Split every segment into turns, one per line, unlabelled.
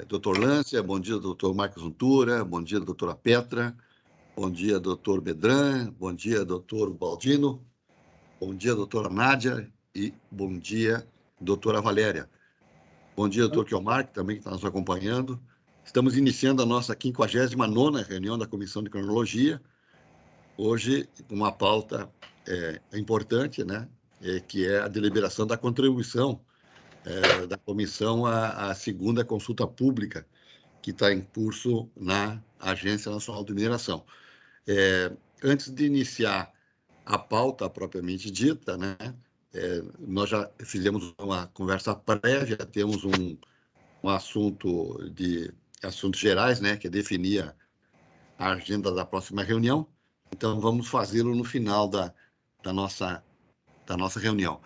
doutor Lância, bom dia, doutor Marcos Untura, bom dia, doutora Petra, bom dia, doutor Bedran, bom dia, doutor Baldino, bom dia, doutora Nádia e bom dia, doutora Valéria. Bom dia, doutor Kiomar, que também está nos acompanhando. Estamos iniciando a nossa 59ª reunião da Comissão de Cronologia. Hoje, uma pauta importante, né? Que é a deliberação da contribuição da comissão à segunda consulta pública que está em curso na Agência Nacional de Mineração. Antes de iniciar a pauta propriamente dita, né? Nós já fizemos uma conversa prévia, temos um assunto de assuntos gerais, né? Que definia a agenda da próxima reunião. Então, vamos fazê-lo no final da nossa reunião.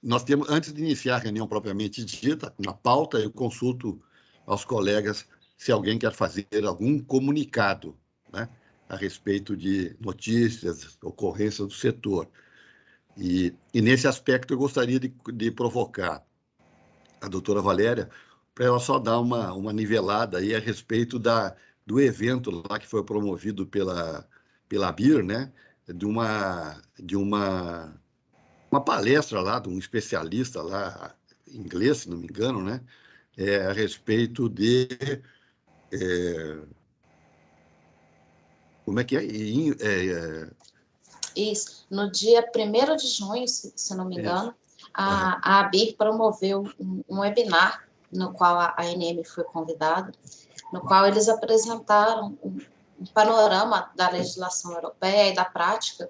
Nós temos, antes de iniciar a reunião propriamente dita, na pauta, eu consulto aos colegas se alguém quer fazer algum comunicado, né, a respeito de notícias, ocorrências do setor. E nesse aspecto, eu gostaria de provocar a doutora Valéria para ela só dar uma nivelada aí a respeito do evento lá que foi promovido pela BIR, né, de uma palestra lá de um especialista lá, inglês, se não me engano, né, a respeito de... como é que é?
Isso. No dia 1º de junho, se não me engano, a ABIR promoveu um webinar no qual a ANM foi convidada, no qual eles apresentaram um panorama da legislação europeia e da prática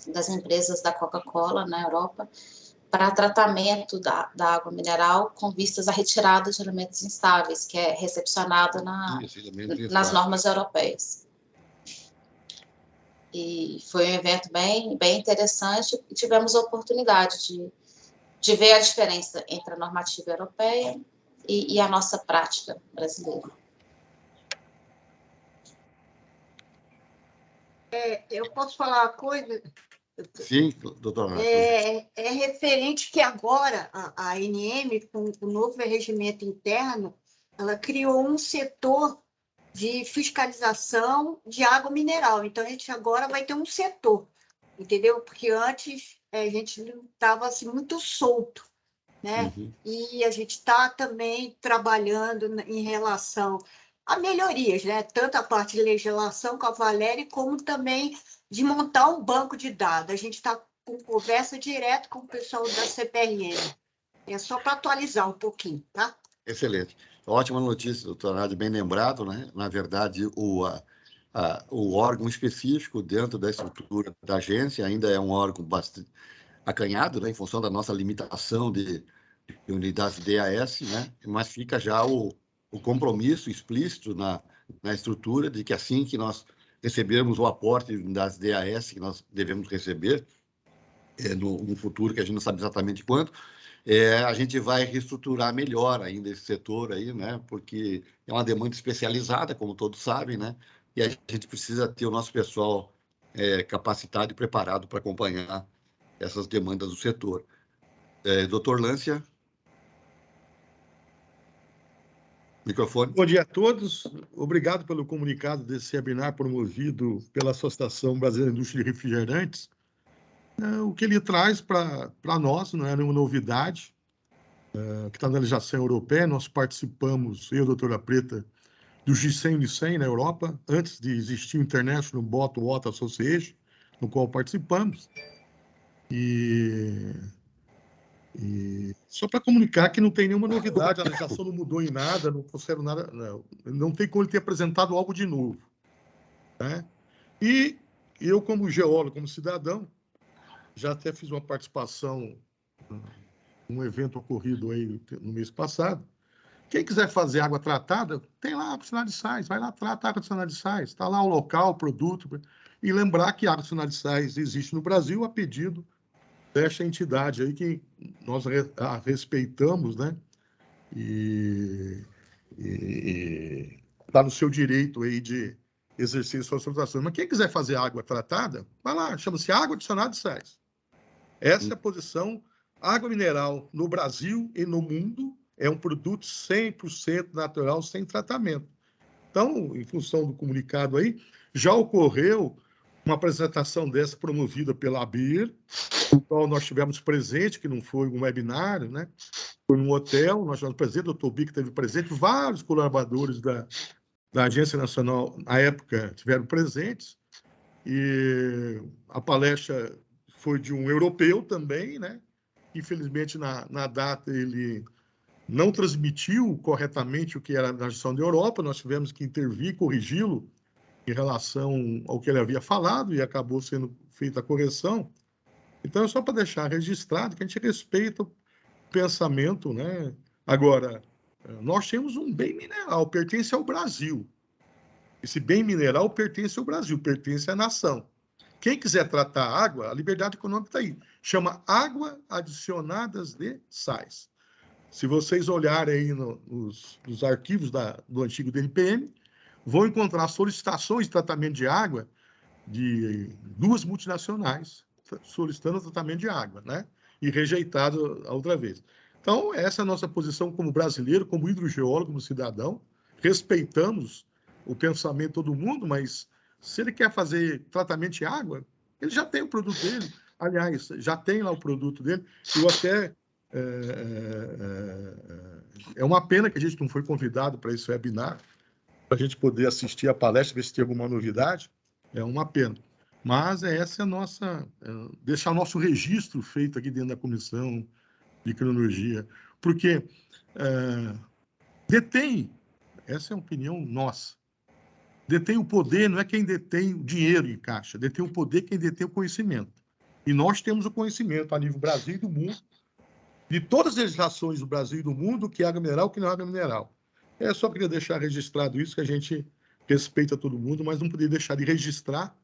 das empresas da Coca-Cola na Europa para tratamento da água mineral com vistas à retirada de elementos instáveis, que é recepcionado nas normas europeias. E foi um evento bem interessante e tivemos a oportunidade de ver a diferença entre a normativa europeia e a nossa prática brasileira.
Eu posso falar uma coisa?
Sim, doutora.
É referente que agora a ANM, com o novo regimento interno, ela criou um setor de fiscalização de água mineral. Então, a gente agora vai ter um setor, entendeu? Porque antes a gente estava assim, muito solto, né?
Uhum.
E a gente está também trabalhando em relação a melhorias, né? Tanto a parte de legislação com a Valéria, como também de montar um banco de dados. A gente está com conversa direto com o pessoal da CPRM. É só para atualizar um pouquinho, tá?
Excelente. Ótima notícia, doutor Nádia, bem lembrado, né? Na verdade, o órgão específico dentro da estrutura da agência ainda é um órgão bastante acanhado, né? Em função da nossa limitação de unidades DAS, né? Mas fica já o compromisso explícito na estrutura de que assim que nós recebermos o aporte das DAS que nós devemos receber, no futuro, que a gente não sabe exatamente quanto, a gente vai reestruturar melhor ainda esse setor aí, né? Porque é uma demanda especializada, como todos sabem, né? E a gente precisa ter o nosso pessoal capacitado e preparado para acompanhar essas demandas do setor. Doutor Lância. Microfone.
Bom dia a todos. Obrigado pelo comunicado desse webinar promovido pela Associação Brasileira de Indústria de Refrigerantes. O que ele traz para nós não é nenhuma novidade, que está na legislação europeia. Nós participamos, eu e a doutora Preta, do G100 na Europa, antes de existir o International Bottled Water Association, no qual participamos. E só para comunicar que não tem nenhuma novidade, a legislação não mudou em nada, não considero nada, não tem como ele ter apresentado algo de novo, né? E eu, como geólogo, como cidadão, já até fiz uma participação num evento ocorrido aí no mês passado. Quem quiser fazer água tratada, tem lá a piscina de sais, vai lá, trata a água de piscina de sais, está lá o local, o produto, e lembrar que a água de piscina de sais existe no Brasil a pedido desta entidade aí que nós respeitamos, né? E está no seu direito aí de exercer suas solicitações. Mas quem quiser fazer água tratada, vai lá, chama-se água adicionada de sais. Essa é a posição. Água mineral no Brasil e no mundo é um produto 100% natural, sem tratamento. Então, em função do comunicado aí, já ocorreu uma apresentação dessa promovida pela ABIR, no qual nós tivemos presente, que não foi um webinário, né? Foi num hotel, nós tivemos presente, o doutor Bic teve presente, vários colaboradores da Agência Nacional, na época, tiveram presentes, e a palestra foi de um europeu também, né? Infelizmente, na data, ele não transmitiu corretamente o que era da gestão da Europa, nós tivemos que intervir, corrigi-lo em relação ao que ele havia falado, e acabou sendo feita a correção. Então, é só para deixar registrado que a gente respeita o pensamento, né? Agora, nós temos um bem mineral, pertence ao Brasil. Esse bem mineral pertence ao Brasil, pertence à nação. Quem quiser tratar água, a liberdade econômica está aí. Chama água adicionadas de sais. Se vocês olharem aí nos arquivos do antigo DNPM, vão encontrar solicitações de tratamento de água de 2 multinacionais solicitando tratamento de água, né? E rejeitado a outra vez. Então, essa é a nossa posição como brasileiro, como hidrogeólogo, como cidadão. Respeitamos o pensamento de todo mundo, mas se ele quer fazer tratamento de água, ele já tem o produto dele. Aliás, já tem lá o produto dele. Eu até... É uma pena que a gente não foi convidado para esse webinar, para a gente poder assistir a palestra, ver se tem alguma novidade. É uma pena. Mas essa é a nossa... deixar nosso registro feito aqui dentro da Comissão de Cronologia. Porque detém, essa é a opinião nossa, detém o poder, não é quem detém o dinheiro em caixa, detém o poder quem detém o conhecimento. E nós temos o conhecimento a nível Brasil e do mundo, de todas as legislações do Brasil e do mundo, que é água mineral, que não é água mineral. Só queria deixar registrado isso, que a gente respeita todo mundo, mas não poderia deixar de registrar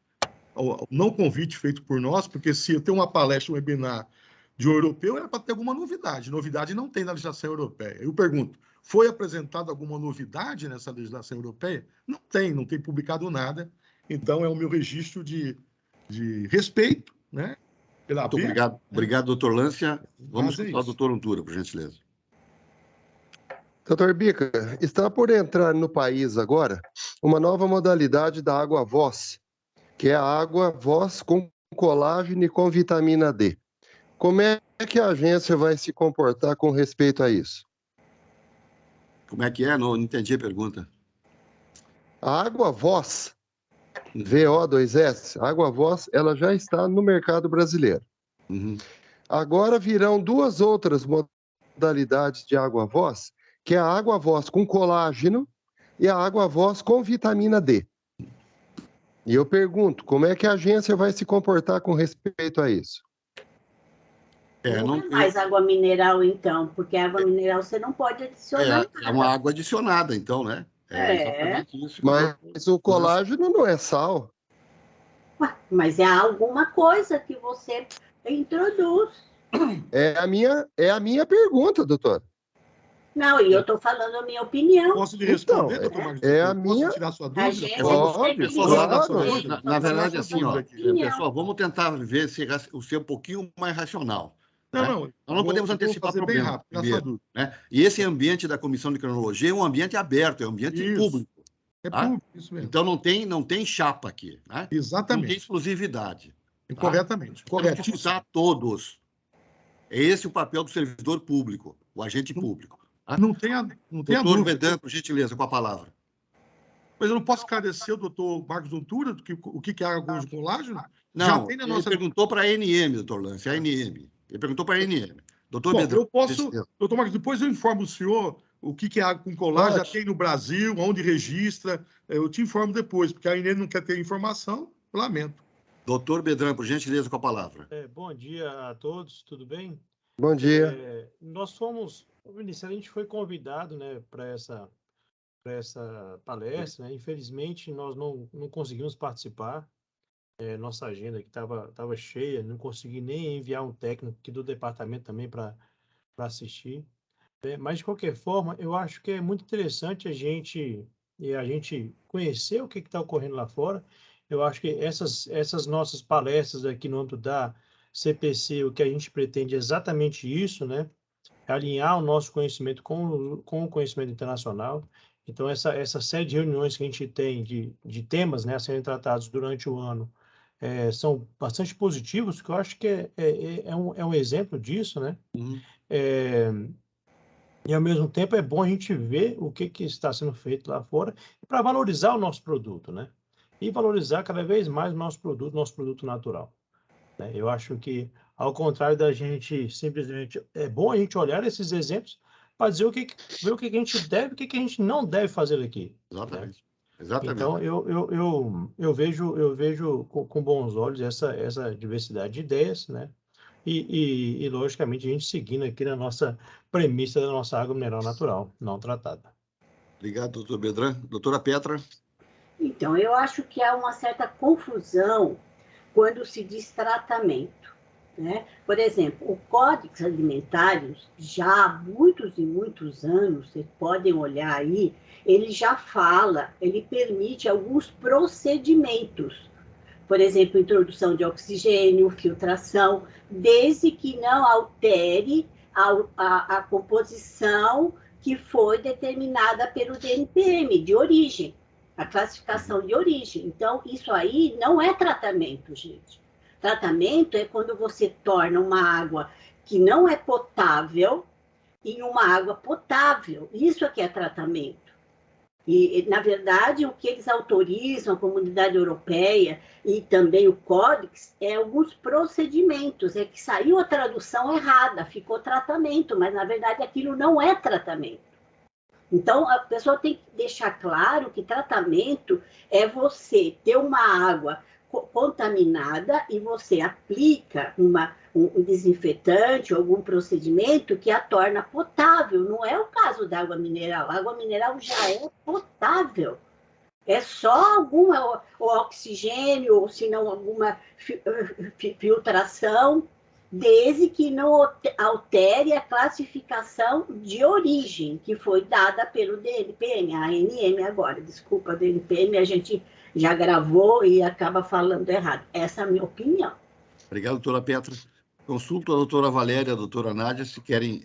o não convite feito por nós, porque se eu tenho uma palestra, um webinar de um europeu, era para ter alguma novidade. Novidade não tem na legislação europeia. Eu pergunto, foi apresentada alguma novidade nessa legislação europeia? Não tem publicado nada. Então, é o meu registro de respeito, né?
Muito obrigado. Obrigado, doutor Lância. Vamos escutar o doutor Untura, por gentileza.
Doutor Bica, está por entrar no país agora uma nova modalidade da água Voss, que é a água Voss com colágeno e com vitamina D. Como é que a agência vai se comportar com respeito a isso?
Como é que é? Não entendi a pergunta.
A água Voss, VO2S, a água Voss, ela já está no mercado brasileiro.
Uhum.
Agora virão 2 outras modalidades de água Voss, que é a água Voss com colágeno e a água Voss com vitamina D. E eu pergunto, como é que a agência vai se comportar com respeito a isso?
Não é mais água mineral, então, porque água mineral você não pode adicionar nada.
É uma água adicionada, então, né? Exatamente isso.
Mas o colágeno não é sal.
Mas é alguma coisa que você introduz.
É a minha pergunta, doutor.
Não, e eu estou falando a minha opinião.
Posso lhe responder,
Então,
doutor Marcos?
é a
Posso
minha...
tirar sua dúvida?
Pode,
Na verdade, assim, ó, pessoal, vamos tentar ver se ser um pouquinho mais racional.
Nós
não podemos antecipar problemas. Né? E esse ambiente da Comissão de Cronologia é um ambiente aberto, é um ambiente público.
É público, isso mesmo.
Então, não tem chapa aqui. Né?
Exatamente.
Não tem exclusividade.
Corretamente.
Temos que escutar todos. É esse o papel do servidor público, o agente público.
Não tem a
doutor Bedan, por gentileza, com a palavra.
Mas eu não posso esclarecer o doutor Marcos Untura o que é água com colágeno?
Não, já tem na nossa... ele perguntou para a ANM, doutor Lance, a ANM. Ele perguntou para a ANM. Doutor Bedan.
Eu posso... Doutor Marcos, depois eu informo o senhor o que é água com colágeno, já tem no Brasil, onde registra. Eu te informo depois, porque a ANM não quer ter informação, lamento.
Doutor Bedran, por gentileza, com a palavra.
Bom dia a todos, tudo bem?
Bom dia.
Nós fomos, a gente foi convidado, né, para essa palestra, né? Infelizmente, nós não conseguimos participar. Nossa agenda que estava cheia, não consegui nem enviar um técnico aqui do departamento também para assistir. Mas, de qualquer forma, eu acho que é muito interessante a gente conhecer o que está ocorrendo lá fora. Eu acho que essas nossas palestras aqui no âmbito da CPC, o que a gente pretende é exatamente isso, né? alinhar o nosso conhecimento com o conhecimento internacional. Então, essa série de reuniões que a gente tem de temas, né, a serem tratados durante o ano, são bastante positivos, que eu acho que é um exemplo disso, né?
Uhum.
E, ao mesmo tempo, é bom a gente ver o que está sendo feito lá fora para valorizar o nosso produto, né? E valorizar cada vez mais o nosso produto natural, né? Eu acho que, ao contrário da gente simplesmente... É bom a gente olhar esses exemplos para dizer ver o que a gente deve e o que a gente não deve fazer aqui, né?
Exatamente. Exatamente.
Então, eu vejo com bons olhos essa diversidade de ideias, né? E, logicamente, a gente seguindo aqui na nossa premissa da nossa água mineral natural, não tratada.
Obrigado, doutor Bedran. Doutora Petra.
Então, eu acho que há uma certa confusão quando se diz tratamento, né? Por exemplo, o Códex Alimentários, já há muitos e muitos anos, vocês podem olhar aí, ele já fala, ele permite alguns procedimentos. Por exemplo, introdução de oxigênio, filtração, desde que não altere a composição que foi determinada pelo DNPM, de origem, a classificação de origem. Então, isso aí não é tratamento, gente. Tratamento é quando você torna uma água que não é potável em uma água potável. Isso aqui é tratamento. E, na verdade, o que eles autorizam, a Comunidade Europeia e também o Códex, é alguns procedimentos. É que saiu a tradução errada, ficou tratamento, mas, na verdade, aquilo não é tratamento. Então, a pessoa tem que deixar claro que tratamento é você ter uma água contaminada e você aplica um desinfetante ou algum procedimento que a torna potável. Não é o caso da água mineral. A água mineral já é potável. É só algum oxigênio, ou se não alguma filtração, desde que não altere a classificação de origem que foi dada pelo DNPM, a ANM agora. Desculpa, DNPM, a gente já gravou e acaba falando errado. Essa é a minha opinião.
Obrigado, doutora Petra. Consulto a doutora Valéria e a doutora Nádia se querem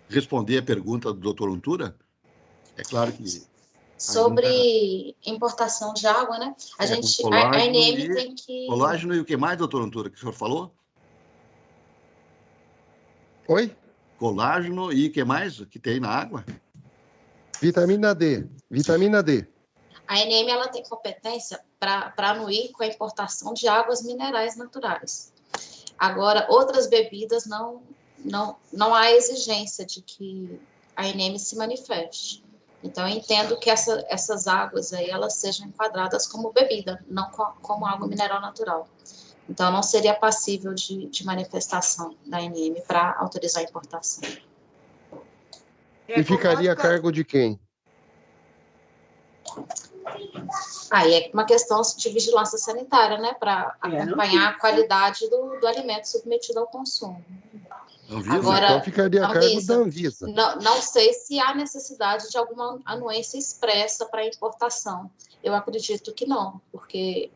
responder a pergunta do doutor Untura. É claro que...
Sobre importação de água, né? A ANM tem que...
Colágeno e o que mais, doutor Untura, que o senhor falou?
Oi?
Colágeno e o que mais que tem na água?
Vitamina D. Vitamina D.
A ANM ela tem competência para anuir com a importação de águas minerais naturais. Agora, outras bebidas não há exigência de que a ANM se manifeste. Então, eu entendo que essas águas aí, elas sejam enquadradas como bebida, não como água mineral natural. Então, não seria passível de manifestação da ANM para autorizar a importação.
E ficaria a cargo de quem?
Aí é uma questão de vigilância sanitária, né? Para acompanhar a qualidade do alimento submetido ao consumo.
Anvisa.
Agora,
então ficaria a cargo da Anvisa.
Não sei se há necessidade de alguma anuência expressa para importação. Eu acredito que não, porque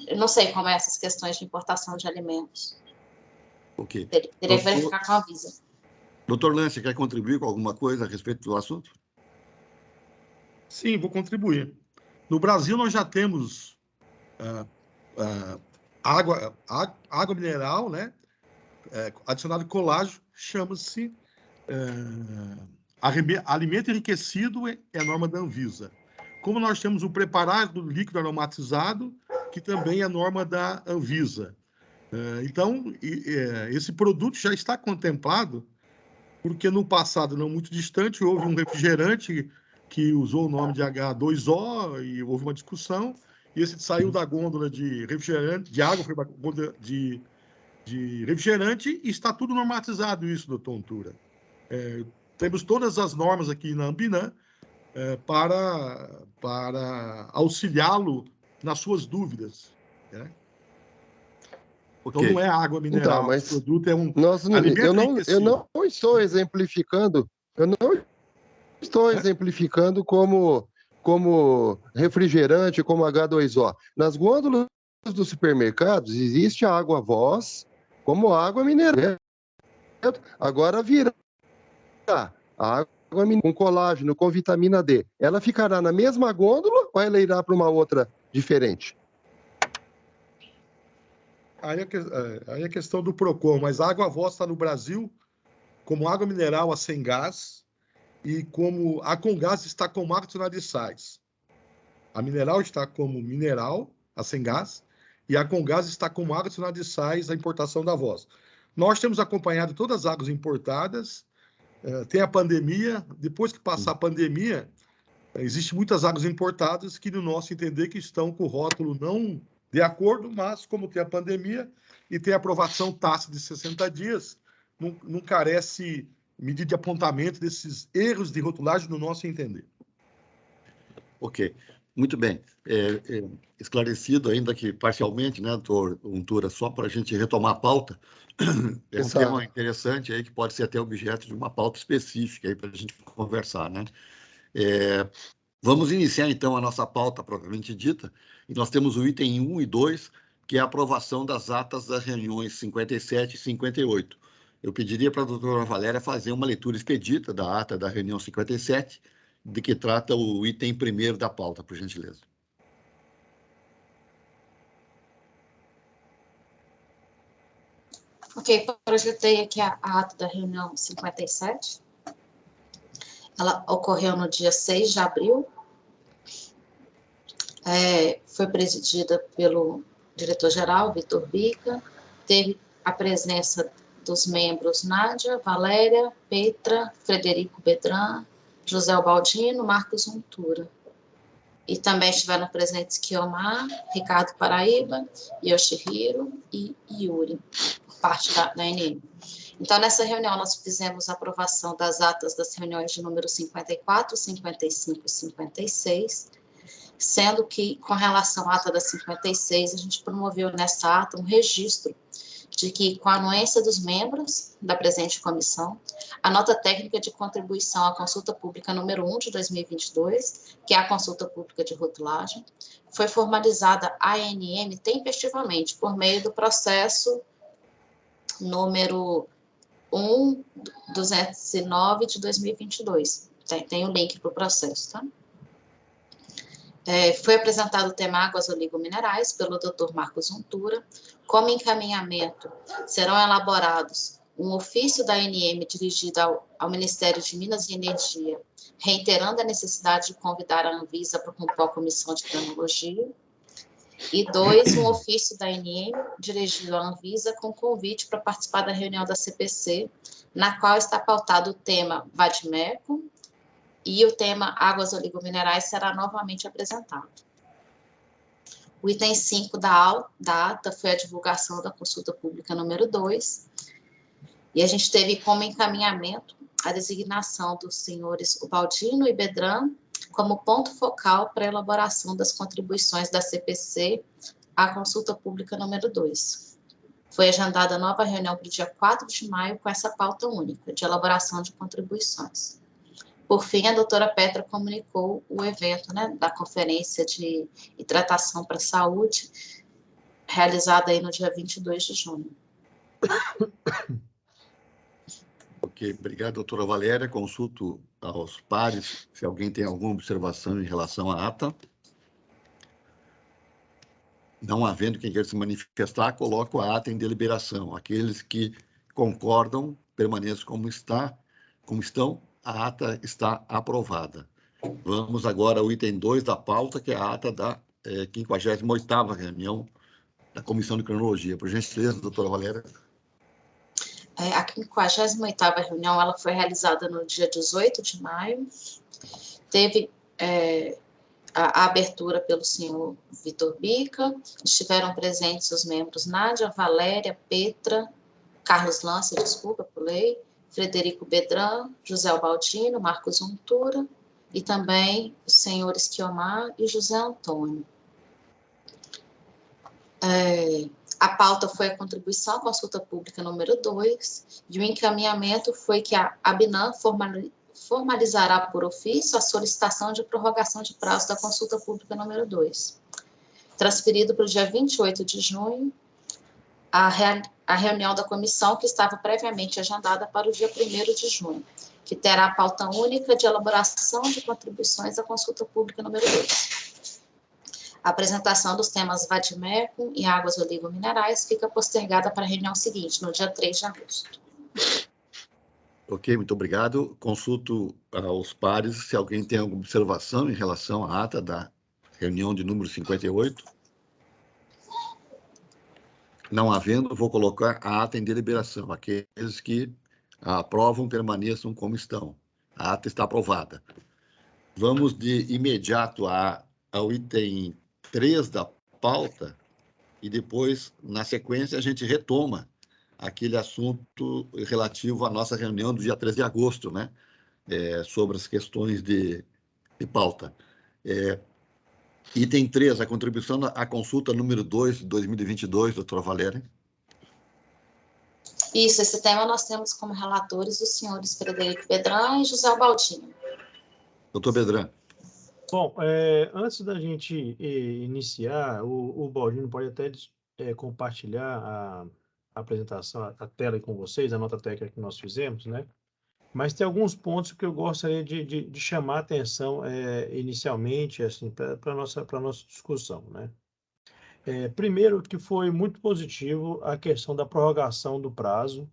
eu não sei como é essas questões de importação de alimentos.
Ok.
Teria que verificar com a Anvisa.
Doutor Lance, quer contribuir com alguma coisa a respeito do assunto?
Sim, vou contribuir. No Brasil, nós já temos água mineral, né? Adicionado colágeno, chama-se alimento enriquecido, é a norma da Anvisa. Como nós temos o preparado líquido aromatizado, que também é a norma da Anvisa. Então, esse produto já está contemplado, porque no passado, não muito distante, houve um refrigerante que usou o nome de H2O e houve uma discussão, e esse saiu da gôndola de refrigerante, de água, foi para a gôndola de refrigerante, e está tudo normatizado isso, doutor Untura. Temos todas as normas aqui na Ambinã para auxiliá-lo nas suas dúvidas, né? Okay. Então, não é água mineral,
então, mas
o produto é um
alimento enriquecido. Eu não estou exemplificando, como refrigerante, como H2O. Nas gôndolas dos supermercados existe a água Voss como água mineral. Agora vira a água com colágeno, com vitamina D. Ela ficará na mesma gôndola ou ela irá para uma outra diferente?
Aí a questão do PROCON, mas a água voz está no Brasil como água mineral a sem gás e como a com gás está como água adicionada de sais. A mineral está como mineral a sem gás e a com gás está como água adicionada de sais, a importação da voz. Nós temos acompanhado todas as águas importadas, tem a pandemia, depois que passar a pandemia, existem muitas águas importadas que, no nosso entender, que estão com o rótulo não de acordo, mas como tem a pandemia e tem a aprovação tácita de 60 dias, não carece medida de apontamento desses erros de rotulagem, no nosso entender.
Ok, muito bem. Esclarecido, ainda que parcialmente, né, doutor Untura, só para a gente retomar a pauta, é um tema interessante aí que pode ser até objeto de uma pauta específica aí para a gente conversar, né? Vamos iniciar, então, a nossa pauta propriamente dita, e nós temos o item 1 e 2, que é a aprovação das atas das reuniões 57 e 58. Eu pediria para a doutora Valéria fazer uma leitura expedita da ata da reunião 57, de que trata o item 1º da pauta, por gentileza.
Ok, projetei aqui a ata da reunião 57. Ela ocorreu no dia 6 de abril. Foi presidida pelo diretor-geral, Vitor Bica. Teve a presença dos membros Nádia, Valéria, Petra, Frederico Bedran, José Baldino, Marcos Untura. E também estiveram presentes Kiomar, Ricardo Paraíba, Yoshihiro e Yuri, por parte da ANM. Então, nessa reunião, nós fizemos a aprovação das atas das reuniões de número 54, 55 e 56, sendo que, com relação à ata da 56, a gente promoveu nessa ata um registro de que, com a anuência dos membros da presente comissão, a nota técnica de contribuição à consulta pública número 1 de 2022, que é a consulta pública de rotulagem, foi formalizada a ANM tempestivamente por meio do processo número 1.209 de 2022. Tem o link para o processo, tá? Foi apresentado o tema águas oligominerais pelo Dr. Marcos Untura. Como encaminhamento, serão elaborados um ofício da ANM dirigido ao Ministério de Minas e Energia, reiterando a necessidade de convidar a Anvisa para compor a comissão de cronologia. E 2, um ofício da ANM dirigido à Anvisa com convite para participar da reunião da CPC, na qual está pautado o tema Vadimeco, e o tema águas oligominerais será novamente apresentado. O item 5 da ata foi a divulgação da consulta pública número 2, e a gente teve como encaminhamento a designação dos senhores Baldino e Bedran como ponto focal para a elaboração das contribuições da CPC à consulta pública número 2. Foi agendada nova reunião para o dia 4 de maio com essa pauta única de elaboração de contribuições. Por fim, a doutora Petra comunicou o evento, né, da Conferência de Hidratação para a Saúde, realizada aí no dia 22 de junho.
Ok, obrigado, doutora Valéria. Consulto aos pares se alguém tem alguma observação em relação à ata. Não havendo quem queira se manifestar, coloco a ata em deliberação. Aqueles que concordam, permaneçam como estão. A ata está aprovada. Vamos agora ao item 2 da pauta, que é a ata da 58ª reunião da Comissão de Cronologia. Por gentileza, doutora Valéria.
A 58ª reunião ela foi realizada no dia 18 de maio. Teve a abertura pelo senhor Vitor Bica. Estiveram presentes os membros Nádia, Valéria, Petra, Carlos Lance, desculpa, pulei, Frederico Bedran, José Baldino, Marcos Untura e também os senhores Kiomar e José Antônio. A pauta foi a contribuição à consulta pública número 2 e o encaminhamento foi que a ABNAM formalizará por ofício a solicitação de prorrogação de prazo da consulta pública número 2. Transferido para o dia 28 de junho, a reunião da comissão, que estava previamente agendada para o dia 1º de junho, que terá a pauta única de elaboração de contribuições à consulta pública número 2. A apresentação dos temas vadimécum e águas oligominerais fica postergada para a reunião seguinte, no dia 3 de agosto.
Ok, muito obrigado. Consulto aos pares se alguém tem alguma observação em relação à ata da reunião de número 58. Não havendo, vou colocar a ata em deliberação. Aqueles que a aprovam permaneçam como estão. A ata está aprovada. Vamos de imediato ao item 3 da pauta e depois, na sequência, a gente retoma aquele assunto relativo à nossa reunião do dia 13 de agosto, né? Sobre as questões de pauta. Item 3, a contribuição à consulta número 2 de 2022, doutora Valéria.
Isso, esse tema nós temos como relatores os senhores Frederico Bedran e José Baldino.
Doutor Bedran.
Bom, antes da gente iniciar, o Baldino pode até compartilhar a apresentação, a tela aí com vocês, a nota técnica que nós fizemos, né? Mas tem alguns pontos que eu gostaria de chamar a atenção inicialmente, assim, para a nossa discussão, né? Primeiro, que foi muito positivo a questão da prorrogação do prazo,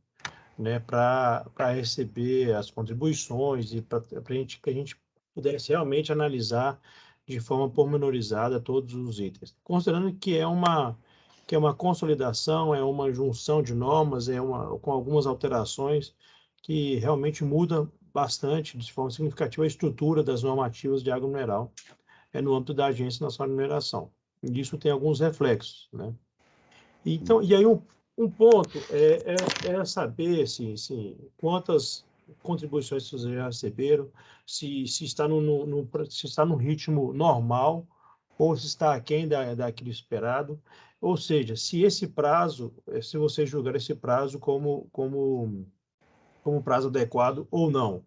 né, para receber as contribuições e para que a gente pudesse realmente analisar de forma pormenorizada todos os itens, considerando que é uma consolidação, é uma junção de normas, com algumas alterações que realmente muda bastante, de forma significativa, a estrutura das normativas de água mineral no âmbito da Agência Nacional de Mineração. E isso tem alguns reflexos, né? Então, e aí um ponto é saber se quantas contribuições vocês já receberam, se está se está no ritmo normal ou se está aquém daquilo esperado, ou seja, se esse prazo, se você julgar esse prazo como prazo adequado ou não,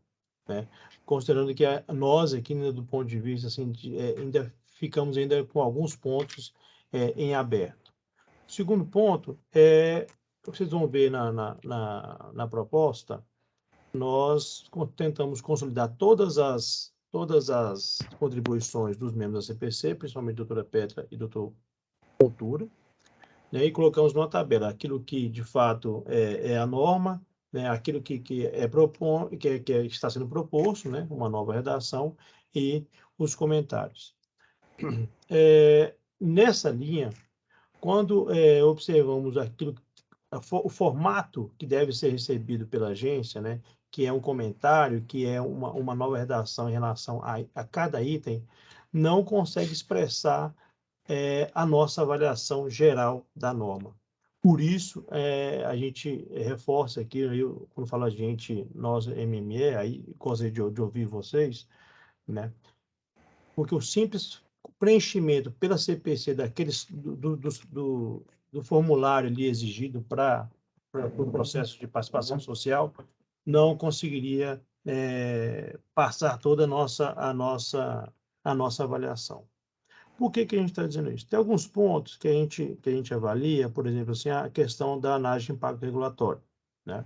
né? Considerando que nós aqui, né, do ponto de vista assim, ainda ficamos ainda com alguns pontos em aberto. O segundo ponto vocês vão ver na proposta, nós tentamos consolidar todas as contribuições dos membros da CPC, principalmente a doutora Petra e doutor Coutura, né, e colocamos numa tabela aquilo que, de fato, é a norma, né, aquilo que está sendo proposto, né, uma nova redação, e os comentários. Nessa linha, quando observamos o formato que deve ser recebido pela agência, né, que é um comentário, que é uma nova redação em relação a cada item, não consegue expressar a nossa avaliação geral da norma. Por isso, a gente reforça aqui, quando falo a gente, nós, MME, aí gostaria de ouvir vocês, né? Porque o simples preenchimento pela CPC do formulário ali exigido para o processo de participação social não conseguiria passar toda a nossa avaliação. Por que a gente está dizendo isso? Tem alguns pontos que a gente avalia, por exemplo, assim, a questão da análise de impacto regulatório, né?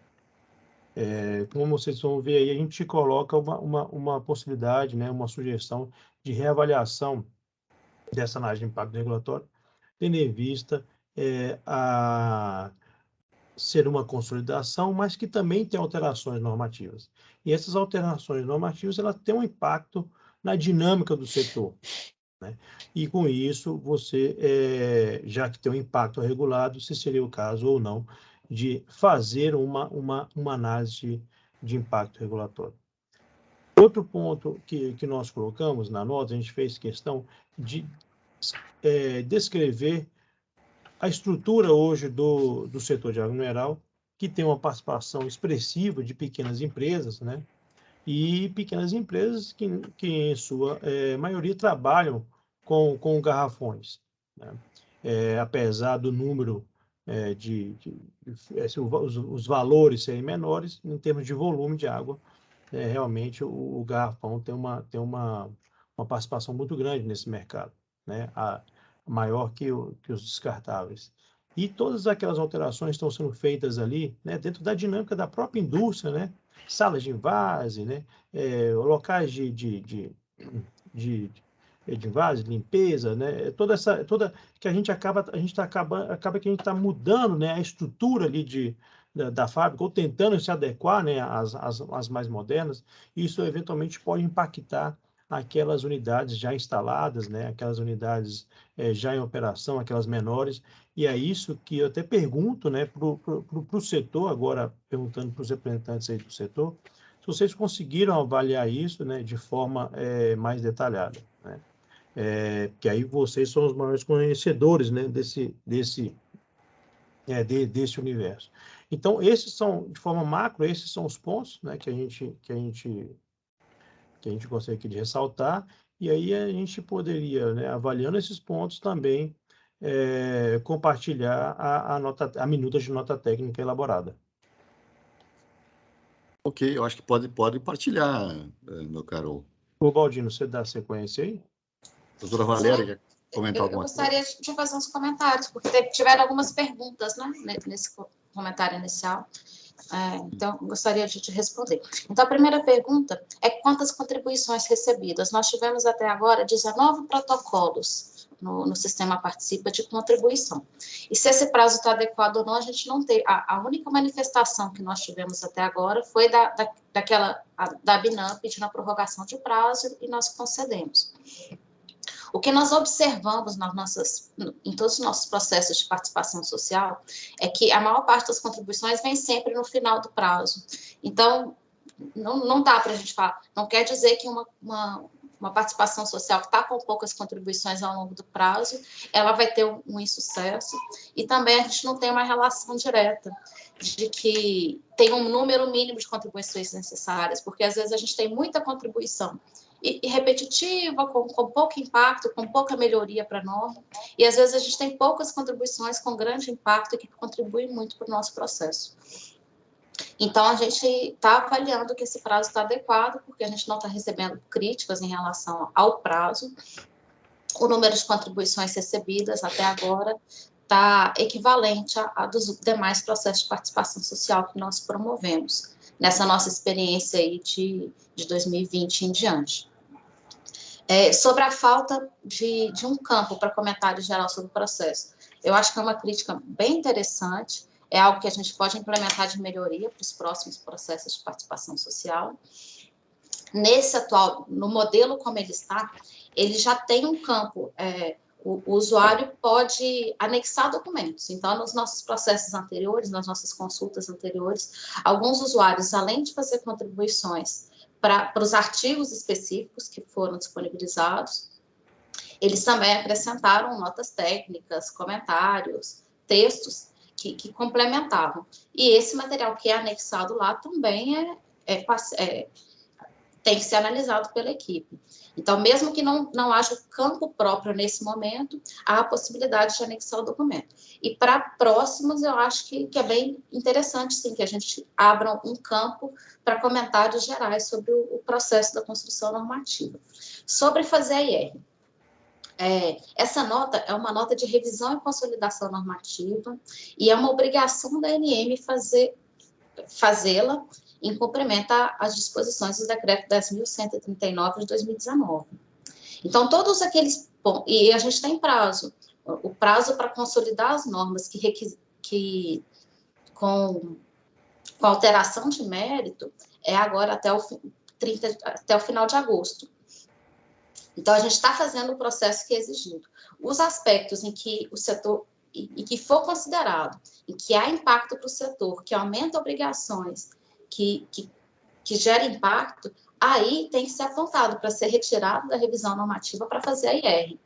Como vocês vão ver aí, a gente coloca uma possibilidade, né, uma sugestão de reavaliação dessa análise de impacto regulatório, tendo em vista a ser uma consolidação, mas que também tem alterações normativas. E essas alterações normativas, elas têm um impacto na dinâmica do setor, né? E com isso, você, já que tem um impacto regulado, se seria o caso ou não de fazer uma análise de impacto regulatório. Outro ponto que nós colocamos na nota, a gente fez questão de descrever a estrutura hoje do setor de água mineral, que tem uma participação expressiva de pequenas empresas, né? E pequenas empresas que em sua maioria, trabalham com garrafões, né? Apesar do número os valores serem menores, em termos de volume de água, realmente o garrafão tem uma participação muito grande nesse mercado, né? Maior que os descartáveis. E todas aquelas alterações estão sendo feitas ali, né, dentro da dinâmica da própria indústria, né, salas de invase, né, locais de invase, limpeza, né, toda que a gente acaba que a gente está mudando, né, a estrutura ali da fábrica, ou tentando se adequar, né, às mais modernas. Isso eventualmente pode impactar aquelas unidades já instaladas, né, aquelas unidades já em operação, aquelas menores. E é isso que eu até pergunto, né, para o setor, agora perguntando para os representantes aí do setor, se vocês conseguiram avaliar isso, né, de forma mais detalhada, né? Que aí vocês são os maiores conhecedores, né, desse universo. Então, esses são, de forma macro, esses são os pontos, né, que a gente gostaria aqui de ressaltar, e aí a gente poderia, né, avaliando esses pontos também, compartilhar a minuta de nota técnica elaborada.
Ok, eu acho que pode partilhar, meu caro.
Ô, Baldino, você dá sequência aí?
Doutora Valéria, quer comentar
Eu
alguma
gostaria
coisa?
de fazer uns comentários, porque tiveram algumas perguntas, né, nesse comentário inicial. Então, gostaria de te responder. Então, a primeira pergunta é quantas contribuições recebidas. Nós tivemos até agora 19 protocolos no Sistema Participa de contribuição. E se esse prazo está adequado ou não, a gente não tem. A única manifestação que nós tivemos até agora foi da ABINAM pedindo a prorrogação de prazo e nós concedemos. O que nós observamos em todos os nossos processos de participação social é que a maior parte das contribuições vem sempre no final do prazo. Então, não dá para a gente falar, não quer dizer que uma participação social que está com poucas contribuições ao longo do prazo, ela vai ter um insucesso, e também a gente não tem uma relação direta de que tem um número mínimo de contribuições necessárias, porque às vezes a gente tem muita contribuição e repetitiva, com pouco impacto, com pouca melhoria para a norma, e às vezes a gente tem poucas contribuições com grande impacto e que contribuem muito para o nosso processo. Então, a gente está avaliando que esse prazo está adequado, porque a gente não está recebendo críticas em relação ao prazo. O número de contribuições recebidas até agora está equivalente a dos demais processos de participação social que nós promovemos, nessa nossa experiência aí de 2020 em diante. Sobre a falta de um campo para comentário geral sobre o processo, eu acho que é uma crítica bem interessante, é algo que a gente pode implementar de melhoria para os próximos processos de participação social. Nesse atual, no modelo como ele está, ele já tem um campo, o usuário pode anexar documentos. Então, nos nossos processos anteriores, nas nossas consultas anteriores, alguns usuários, além de fazer contribuições para os artigos específicos que foram disponibilizados, eles também acrescentaram notas técnicas, comentários, textos que complementavam. E esse material que é anexado lá também tem que ser analisado pela equipe. Então, mesmo que não haja campo próprio nesse momento, há a possibilidade de anexar o documento. E para próximos, eu acho que é bem interessante, sim, que a gente abra um campo para comentários gerais sobre o processo da construção normativa. Sobre fazer a IR. Essa nota é uma nota de revisão e consolidação normativa e é uma obrigação da ANM fazê-la em cumprimento às disposições do decreto 10.139 de 2019. Então, todos aqueles pontos, e a gente tem prazo, o prazo para consolidar as normas que com alteração de mérito é agora até o final de agosto. Então, a gente está fazendo o processo que é exigido. Os aspectos em que o setor, e que for considerado, em que há impacto para o setor, que aumenta obrigações, que gera impacto, aí tem que ser apontado para ser retirado da revisão normativa para fazer a IR.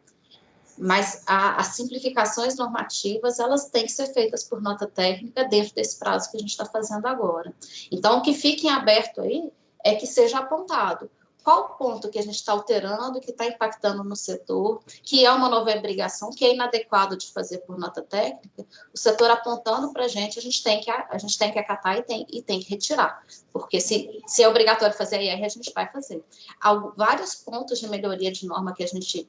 Mas as simplificações normativas, elas têm que ser feitas por nota técnica dentro desse prazo que a gente está fazendo agora. Então, o que fica em aberto aí é que seja apontado qual ponto que a gente está alterando, que está impactando no setor, que é uma nova obrigação, que é inadequado de fazer por nota técnica, o setor apontando para a gente tem que acatar e tem que retirar, porque se é obrigatório fazer a IR, a gente vai fazer. Há vários pontos de melhoria de norma que a gente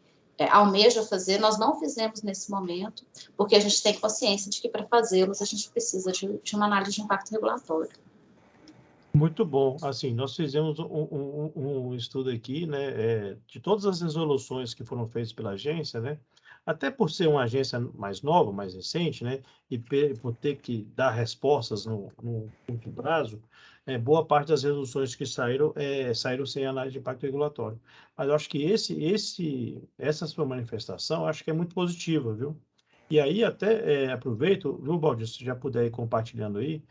almeja fazer, nós não fizemos nesse momento, porque a gente tem consciência de que para fazê-los a gente precisa de uma análise de impacto regulatório.
Muito bom. Assim, nós fizemos um estudo aqui, né, de todas as resoluções que foram feitas pela agência, né, até por ser uma agência mais nova, mais recente, né, e por ter que dar respostas no curto prazo, boa parte das resoluções que saíram sem análise de impacto regulatório. Mas eu acho que essa sua manifestação, eu acho que é muito positiva, viu? E aí até aproveito, viu, Baldir, se já puder ir compartilhando aí,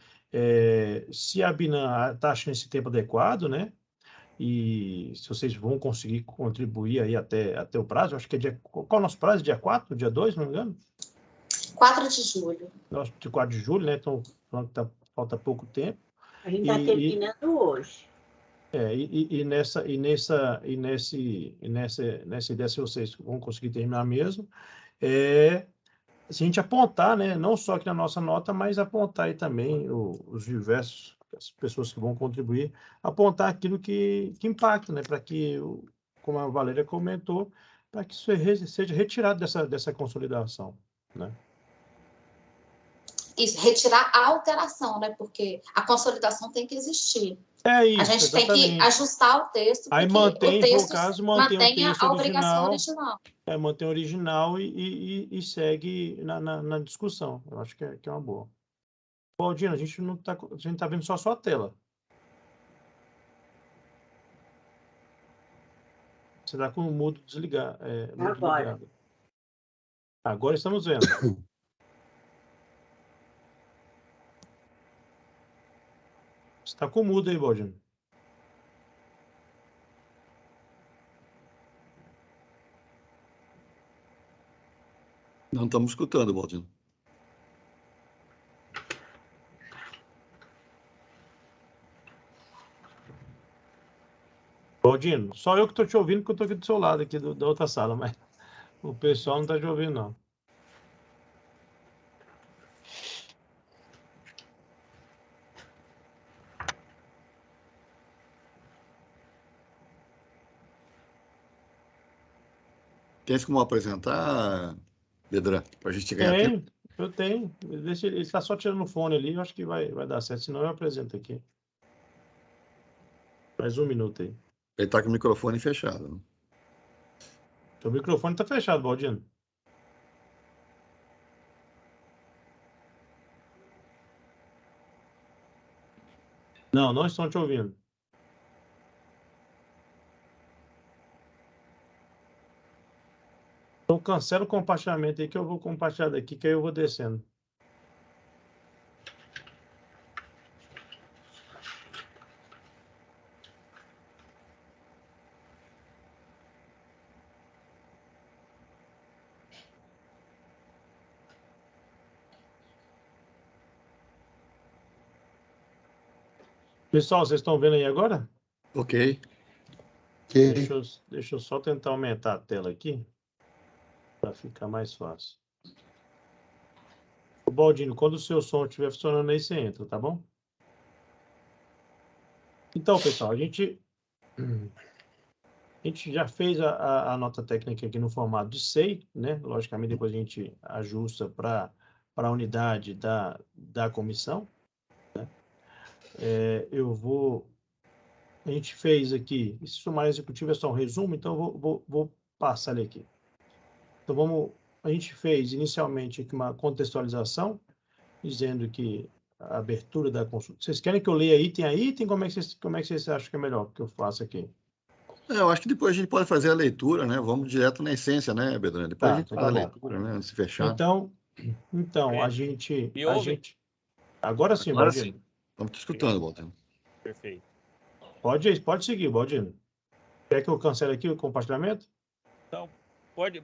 se a Binan está achando esse tempo adequado, né? E se vocês vão conseguir contribuir aí até o prazo, acho que qual é o nosso prazo? Dia 4, dia 2, não me engano?
4 de julho.
Nossa, de 4 de julho, né? Então, falta pouco tempo.
A gente está terminando hoje.
Nessa ideia, se vocês vão conseguir terminar mesmo, se a gente apontar, né, não só aqui na nossa nota, mas apontar aí também os diversos, as pessoas que vão contribuir, apontar aquilo que impacta, né, para que, como a Valéria comentou, para que isso seja retirado dessa consolidação, né?
Isso, retirar a alteração, né, porque a consolidação tem que existir.
Isso,
a gente
exatamente.
Tem que ajustar o texto,
aí
mantém,
o texto
mantenha a obrigação
original. Mantém o original e segue na discussão. Eu acho que é uma boa. Baldino, a gente tá vendo só a sua tela. Você está com o mudo desligado.
Agora.
Agora estamos vendo. Você está com o mudo aí, Baldino.
Não estamos escutando, Baldino.
Baldino, só eu que estou te ouvindo, porque eu estou aqui do seu lado, aqui da outra sala, mas o pessoal não está te ouvindo, não.
Tens como apresentar, Bedran, para a gente ganhar tempo?
Eu tenho. Ele está só tirando o fone ali, eu acho que vai dar certo, senão eu apresento aqui. Mais um minuto aí.
Ele está com o microfone fechado. Né?
O microfone está fechado, Baldino. Não estão te ouvindo. Então cancela o compartilhamento aí que eu vou compartilhar daqui, que aí eu vou descendo. Pessoal, vocês estão vendo aí agora?
Ok.
Deixa eu só tentar aumentar a tela aqui, para ficar mais fácil. Baldino, quando o seu som estiver funcionando aí, você entra, tá bom? Então, pessoal, a gente já fez a nota técnica aqui no formato de SEI, né? Logicamente, depois a gente ajusta para a unidade da comissão. Né? A gente fez aqui, esse sumário executivo é só um resumo, então eu vou passar ele aqui. Então, a gente fez inicialmente aqui uma contextualização, dizendo que a abertura da consulta. Vocês querem que eu leia item a item? Como é que vocês acham que é melhor que eu faça aqui?
Eu acho que depois a gente pode fazer a leitura, né? Vamos direto na essência, né, Bedran? Depois a gente faz a leitura, né? Antes de fechar.
Então a gente. Agora sim,
Agora
Baldino.
sim. Estamos te escutando, Baldino.
Perfeito.
Pode seguir, Baldino. Quer que eu cancele aqui o compartilhamento?
Então,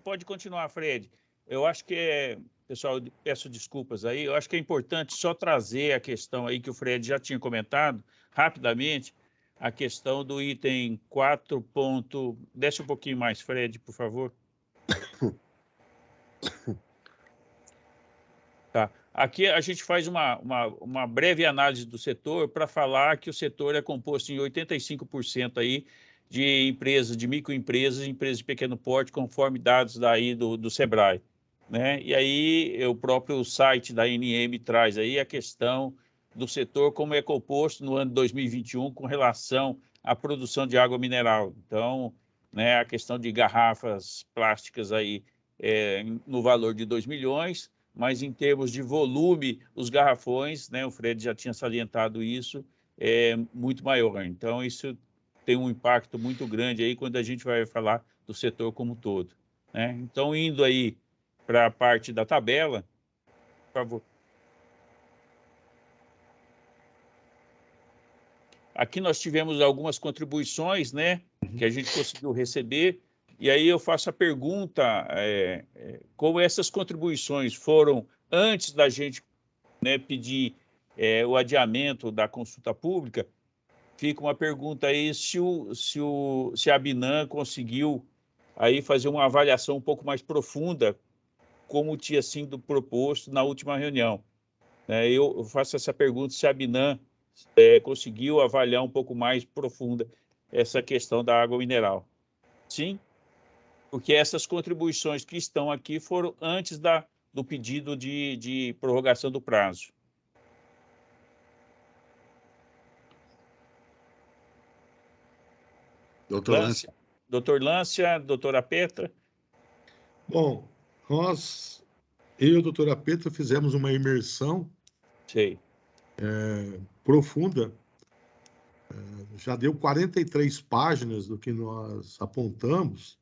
pode continuar, Fred. Eu acho que pessoal, peço desculpas aí, eu acho que é importante só trazer a questão aí que o Fred já tinha comentado, rapidamente, a questão do item 4. Desce um pouquinho mais, Fred, por favor. Tá. Aqui a gente faz uma breve análise do setor para falar que o setor é composto em 85% aí de empresas, de microempresas, empresas de pequeno porte, conforme dados daí do Sebrae, né? E aí o próprio site da ANM traz aí a questão do setor como é composto no ano 2021 com relação à produção de água mineral. Então, né, a questão de garrafas plásticas aí no valor de 2 milhões, mas em termos de volume, os garrafões, né, o Fred já tinha salientado isso, é muito maior. Então, isso tem um impacto muito grande aí quando a gente vai falar do setor como um todo, né? Então, indo aí para a parte da tabela, por favor. Aqui nós tivemos algumas contribuições, né, que a gente conseguiu receber, e aí eu faço a pergunta, como essas contribuições foram antes da gente, né, pedir o adiamento da consulta pública, fica uma pergunta aí se a ABINAM conseguiu aí fazer uma avaliação um pouco mais profunda, como tinha sido proposto na última reunião. Eu faço essa pergunta se a ABINAM conseguiu avaliar um pouco mais profunda essa questão da água mineral. Sim, porque essas contribuições que estão aqui foram antes do pedido de prorrogação do prazo.
Doutor Lância.
Doutor Lância, doutora Petra.
Bom, eu e a doutora Petra fizemos uma imersão profunda. Já deu 43 páginas do que nós apontamos,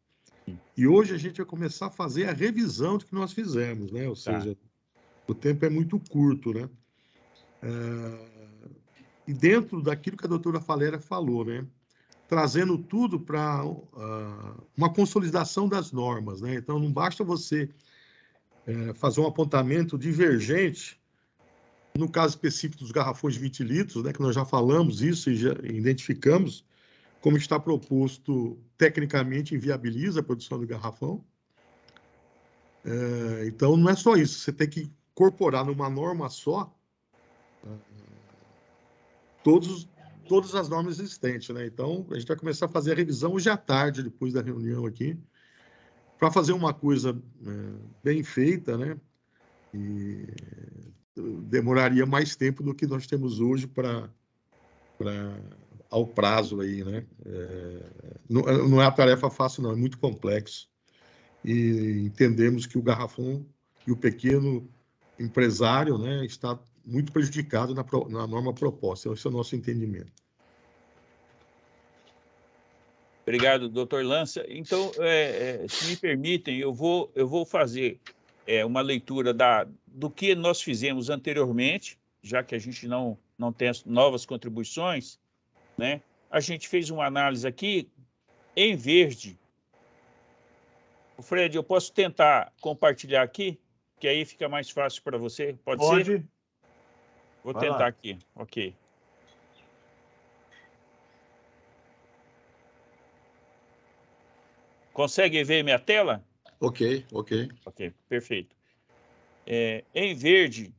e hoje a gente vai começar a fazer a revisão do que nós fizemos, né? Ou seja, o tempo é muito curto, né? E dentro daquilo que a doutora Valéria falou, né? Trazendo tudo para uma consolidação das normas, né? Então, não basta você fazer um apontamento divergente, no caso específico dos garrafões de 20 litros, né, que nós já falamos isso e já identificamos como está proposto, tecnicamente inviabiliza a produção do garrafão. Então, não é só isso, você tem que incorporar numa norma só todas as normas existentes, né? Então, a gente vai começar a fazer a revisão hoje à tarde, depois da reunião aqui, para fazer uma coisa bem feita, né? E demoraria mais tempo do que nós temos hoje ao prazo aí, né? Não é uma tarefa fácil, não, é muito complexo. E entendemos que o garrafão e o pequeno empresário, né, está muito prejudicado na norma proposta. Esse é o nosso entendimento.
Obrigado, doutor Lância. Então, se me permitem, eu vou fazer uma leitura do que nós fizemos anteriormente, já que a gente não tem as novas contribuições, né? A gente fez uma análise aqui em verde. Fred, eu posso tentar compartilhar aqui, que aí fica mais fácil para você? Pode ser? Vou tentar aqui, ok. Consegue ver minha tela?
Ok.
Ok, perfeito. Em verde,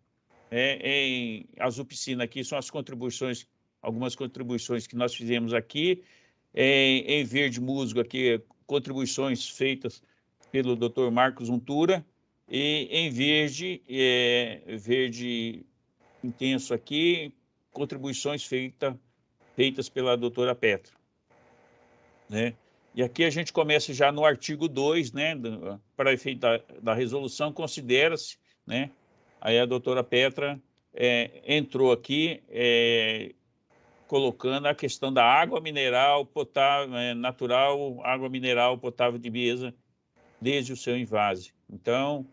em azul piscina aqui, são as contribuições, algumas contribuições que nós fizemos aqui. Em verde musgo aqui, contribuições feitas pelo Dr. Marcos Untura. E em verde, verde intenso aqui, contribuições feitas pela doutora Petra, né? E aqui a gente começa já no artigo 2, né? Para efeito da resolução, considera-se, né? Aí a doutora Petra entrou aqui colocando a questão da água mineral potável, natural, água mineral potável de mesa, desde o seu invase. Então,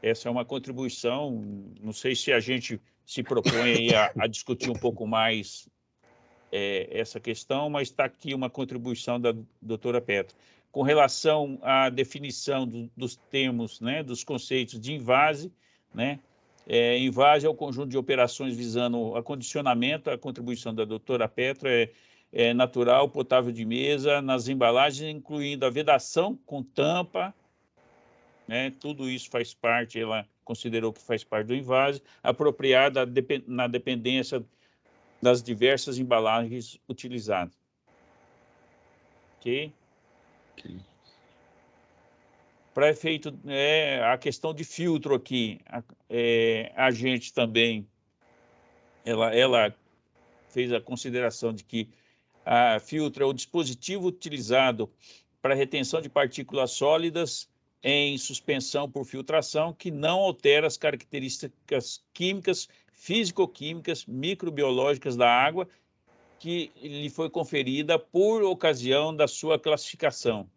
essa é uma contribuição, não sei se a gente se propõe aí a discutir um pouco mais essa questão, mas está aqui uma contribuição da doutora Petra. Com relação à definição dos termos, né, dos conceitos de invase, né? Invase é o conjunto de operações visando acondicionamento, a contribuição da doutora Petra é natural, potável de mesa, nas embalagens, incluindo a vedação com tampa, né? Tudo isso faz parte, ela considerou que faz parte do invase, apropriada na dependência das diversas embalagens utilizadas. ok? Para efeito, a questão de filtro aqui, a gente também, ela fez a consideração de que a filtro é o dispositivo utilizado para retenção de partículas sólidas em suspensão por filtração, que não altera as características químicas, físico-químicas, microbiológicas da água, que lhe foi conferida por ocasião da sua classificação.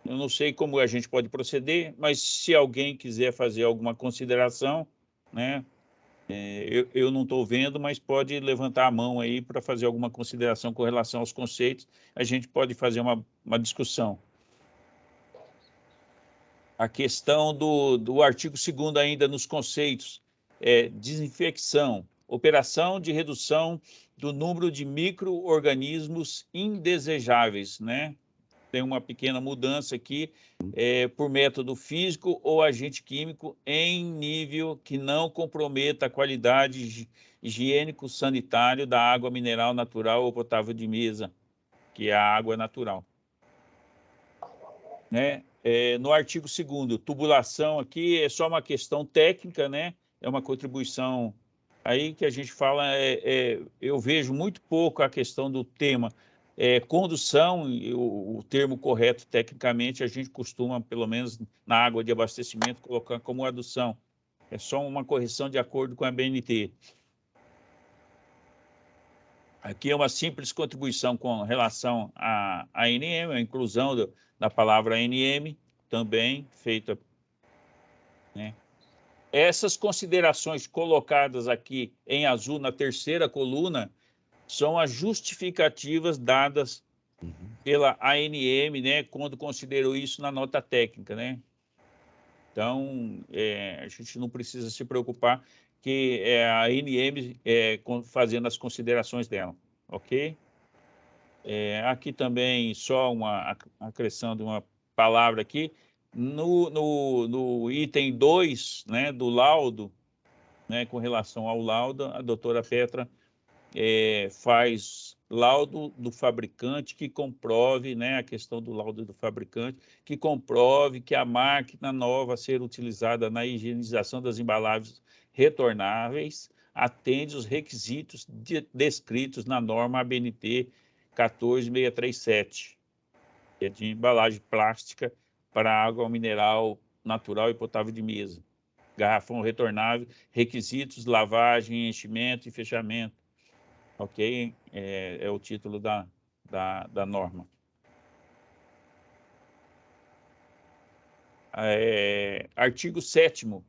Eu não sei como a gente pode proceder, mas se alguém quiser fazer alguma consideração, né? Eu não estou vendo, mas pode levantar a mão aí para fazer alguma consideração com relação aos conceitos. A gente pode fazer uma discussão. A questão do artigo 2º ainda nos conceitos, desinfecção, operação de redução do número de micro-organismos indesejáveis, né? Tem uma pequena mudança aqui, por método físico ou agente químico em nível que não comprometa a qualidade higiênico-sanitário da água mineral natural ou potável de mesa, que é a água natural. Né? No artigo 2º, tubulação aqui é só uma questão técnica, né? É uma contribuição aí que a gente fala, eu vejo muito pouco a questão do tema condução, o termo correto tecnicamente a gente costuma, pelo menos na água de abastecimento, colocar como adução. É só uma correção de acordo com a BNT. Aqui é uma simples contribuição com relação à ANM, a inclusão da palavra ANM, também feita, né? Essas considerações colocadas aqui em azul na 3ª coluna são as justificativas dadas pela ANM, né, quando considerou isso na nota técnica, né? Então, a gente não precisa se preocupar que é a ANM fazendo as considerações dela, ok? Aqui também só uma acrescentação de uma palavra aqui, no item 2, né, do laudo, né, com relação ao laudo, a doutora Petra faz laudo do fabricante que comprove, né, a questão do laudo do fabricante, que comprove que a máquina nova a ser utilizada na higienização das embalagens retornáveis atende os requisitos descritos na norma ABNT 14637, que é de embalagem plástica para água mineral natural e potável de mesa. Garrafão retornável, requisitos, lavagem, enchimento e fechamento. Ok? É o título da norma. Artigo 7º.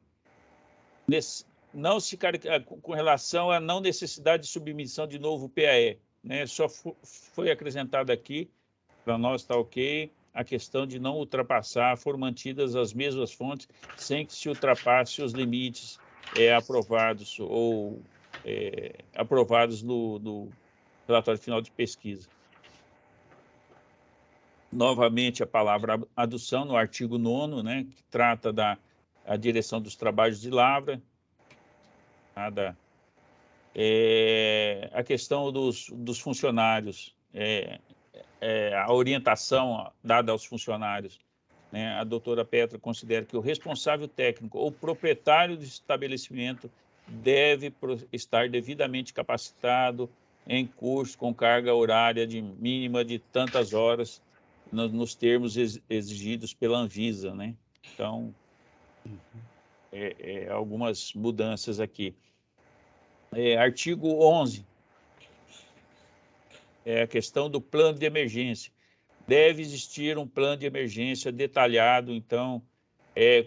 Com relação à não necessidade de submissão de novo PAE, né? Só foi acrescentado aqui, para nós está ok, a questão de não ultrapassar, foram mantidas as mesmas fontes, sem que se ultrapasse os limites aprovados ou aprovados no relatório final de pesquisa. Novamente, a palavra adução no artigo 9º, né, que trata da direção dos trabalhos de lavra, a questão dos funcionários, a orientação dada aos funcionários, né, a doutora Petra considera que o responsável técnico ou proprietário do estabelecimento deve estar devidamente capacitado em curso com carga horária mínima de tantas horas nos termos exigidos pela Anvisa, né? Então, algumas mudanças aqui. Artigo 11, a questão do plano de emergência. Deve existir um plano de emergência detalhado, então,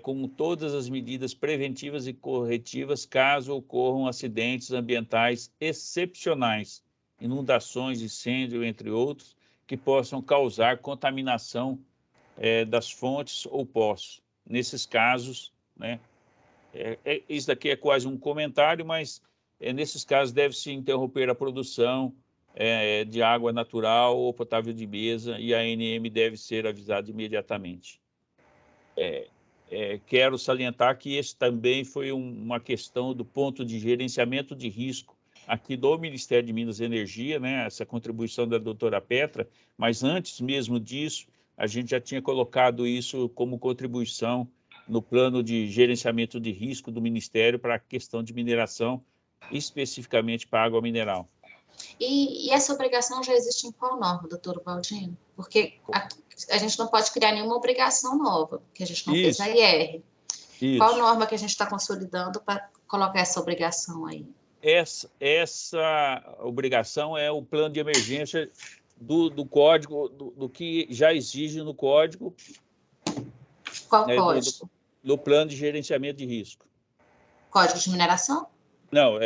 com todas as medidas preventivas e corretivas caso ocorram acidentes ambientais excepcionais, inundações, incêndio, entre outros, que possam causar contaminação das fontes ou poços. Nesses casos, né, isso daqui é quase um comentário, mas nesses casos deve-se interromper a produção de água natural ou potável de mesa e a ANM deve ser avisada imediatamente. Quero salientar que esse também foi uma questão do ponto de gerenciamento de risco aqui do Ministério de Minas e Energia, né, essa contribuição da doutora Petra, mas antes mesmo disso, a gente já tinha colocado isso como contribuição no plano de gerenciamento de risco do Ministério para a questão de mineração, especificamente para água mineral.
E essa obrigação já existe em qual norma, doutor Baldino? Porque a gente não pode criar nenhuma obrigação nova, porque a gente não fez a IR. Qual norma que a gente está consolidando para colocar essa obrigação aí?
Essa obrigação é o plano de emergência do código, do que já exige no código.
Qual código?
Do plano de gerenciamento de risco.
Código de mineração?
Não,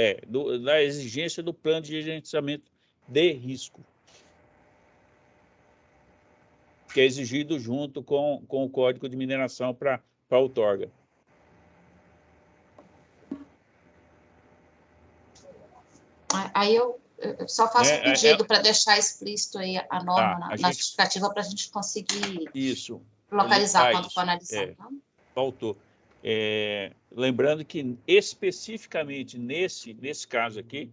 da exigência do plano de gerenciamento de risco, que é exigido junto com o código de mineração para a outorga.
Aí eu só faço um pedido para deixar explícito aí a norma na justificativa para a gente conseguir localizar quando for analisar.
Faltou. Lembrando que especificamente nesse caso aqui,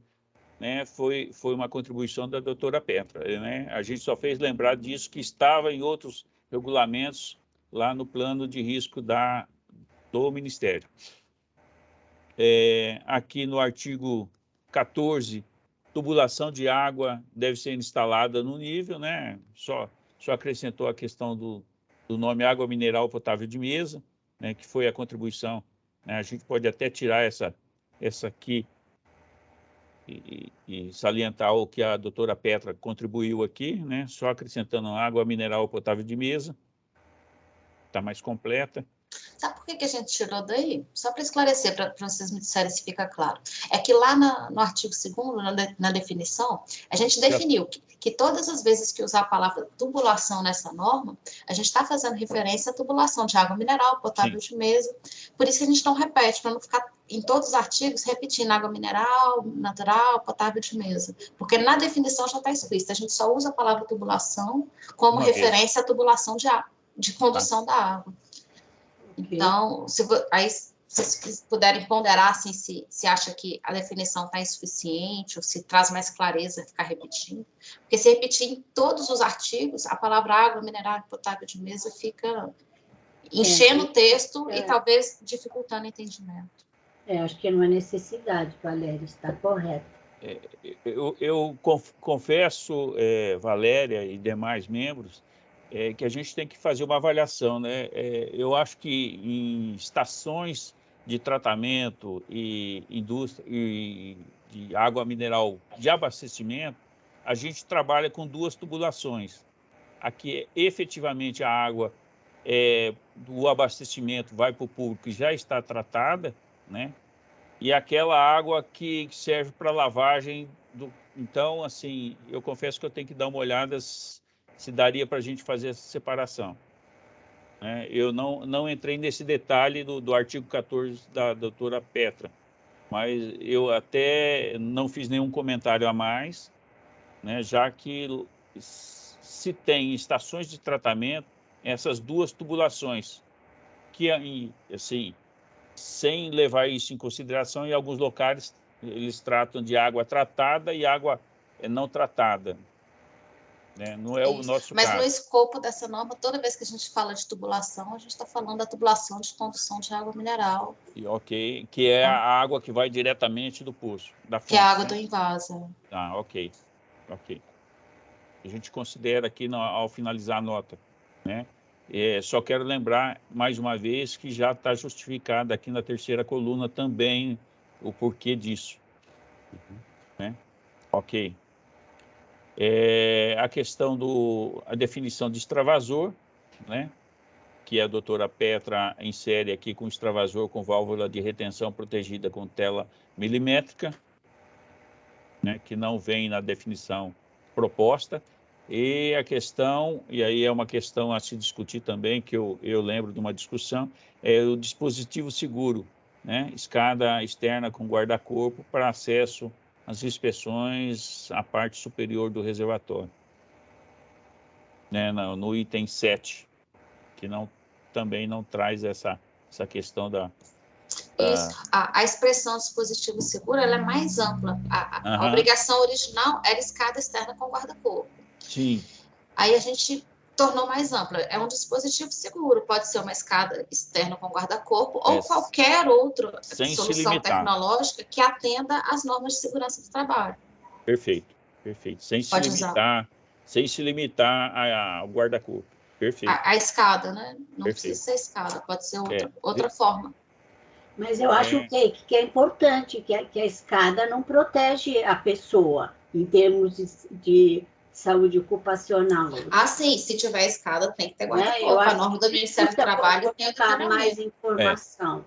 né, foi uma contribuição da doutora Petra, né? A gente só fez lembrar disso que estava em outros regulamentos lá no plano de risco do Ministério. Aqui no artigo 14, tubulação de água deve ser instalada no nível, né? Só acrescentou a questão do nome água mineral potável de mesa, né, que foi a contribuição, né? A gente pode até tirar essa aqui e salientar o que a doutora Petra contribuiu aqui, né? Só acrescentando água mineral potável de mesa, está mais completa.
Sabe por que a gente tirou daí? Só para esclarecer, para vocês me disserem se fica claro. É que lá no artigo 2º, na definição, a gente definiu que todas as vezes que usar a palavra tubulação nessa norma, a gente está fazendo referência à tubulação de água mineral, potável de mesa. Por isso que a gente não repete, para não ficar em todos os artigos repetindo água mineral, natural, potável de mesa. Porque na definição já está explícita. A gente só usa a palavra tubulação como referência à tubulação de condução da água. Então, se vocês puderem ponderar assim, se acha que a definição está insuficiente ou se traz mais clareza ficar repetindo. Porque se repetir em todos os artigos, a palavra água mineral potável de mesa fica enchendo o texto e talvez dificultando o entendimento.
Acho que não é necessidade, Valéria, está correto.
Eu confesso, Valéria e demais membros, que a gente tem que fazer uma avaliação, né? Eu acho que em estações de tratamento e indústria e de água mineral de abastecimento, a gente trabalha com 2 tubulações. Aqui, efetivamente, a água do abastecimento vai para o público e já está tratada, né? E aquela água que serve para lavagem. Então, assim, eu confesso que eu tenho que dar uma olhada se daria para a gente fazer essa separação. Eu não entrei nesse detalhe do artigo 14 da doutora Petra, mas eu até não fiz nenhum comentário a mais, né, já que se tem estações de tratamento, essas 2 tubulações, que, assim, sem levar isso em consideração, em alguns locais eles tratam de água tratada e água não tratada. Não é o nosso
Mas
caso.
No escopo dessa norma, toda vez que a gente fala de tubulação, a gente está falando da tubulação de condução de água mineral.
Ok, que é a água que vai diretamente do poço, da fonte.
Que é a água do invasa.
Ok. A gente considera aqui ao finalizar a nota, né? Só quero lembrar, mais uma vez, que já está justificado aqui na 3ª coluna também o porquê disso. Né? Ok. A questão a definição de extravasor, né? Que a doutora Petra insere aqui com extravasor com válvula de retenção protegida com tela milimétrica, né? Que não vem na definição proposta. E a questão, e aí é uma questão a se discutir também, que eu lembro de uma discussão, é o dispositivo seguro, né? Escada externa com guarda-corpo para acesso às inspeções à parte superior do reservatório. Né? No item 7, que também não traz essa questão
Isso. A expressão dispositivo seguro ela é mais ampla. A
Aham.
obrigação original era escada externa com guarda-corpo.
Sim,
Aí a gente tornou mais ampla. É um dispositivo seguro, pode ser uma escada externa com guarda-corpo ou qualquer outra
sem se
solução
limitar.
tecnológica que atenda às normas de segurança do trabalho.
Perfeito, perfeito. Sem
Pode usar.
se limitar ao guarda-corpo. Perfeito.
A escada, né? Não
Perfeito.
precisa ser escada, pode ser
É.
outra forma.
Mas eu acho que é importante que a escada não protege a pessoa em termos de saúde ocupacional.
Ah, sim, se tiver escada tem que ter
Eu
guarda-corpo. A
acho
norma do Ministério do Trabalho tem
colocar mais
acompanhamento.
informação.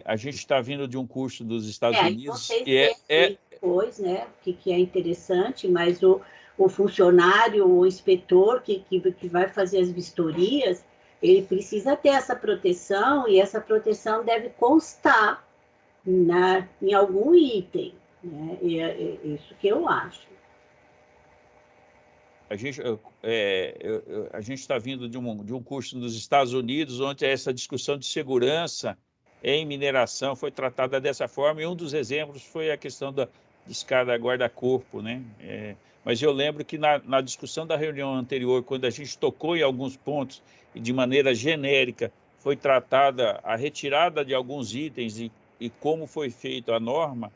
A gente está vindo de um curso dos Estados
Aí
Unidos
vocês
e
veem depois, né, o que é interessante, mas o funcionário, o inspetor que vai fazer as vistorias, ele precisa ter essa proteção e essa proteção deve constar em algum item, né? É isso que eu acho.
a gente está vindo de um curso nos Estados Unidos, onde essa discussão de segurança em mineração foi tratada dessa forma, e um dos exemplos foi a questão da escada guarda-corpo, né? Mas eu lembro que na discussão da reunião anterior, quando a gente tocou em alguns pontos e de maneira genérica foi tratada a retirada de alguns itens e como foi feita a norma,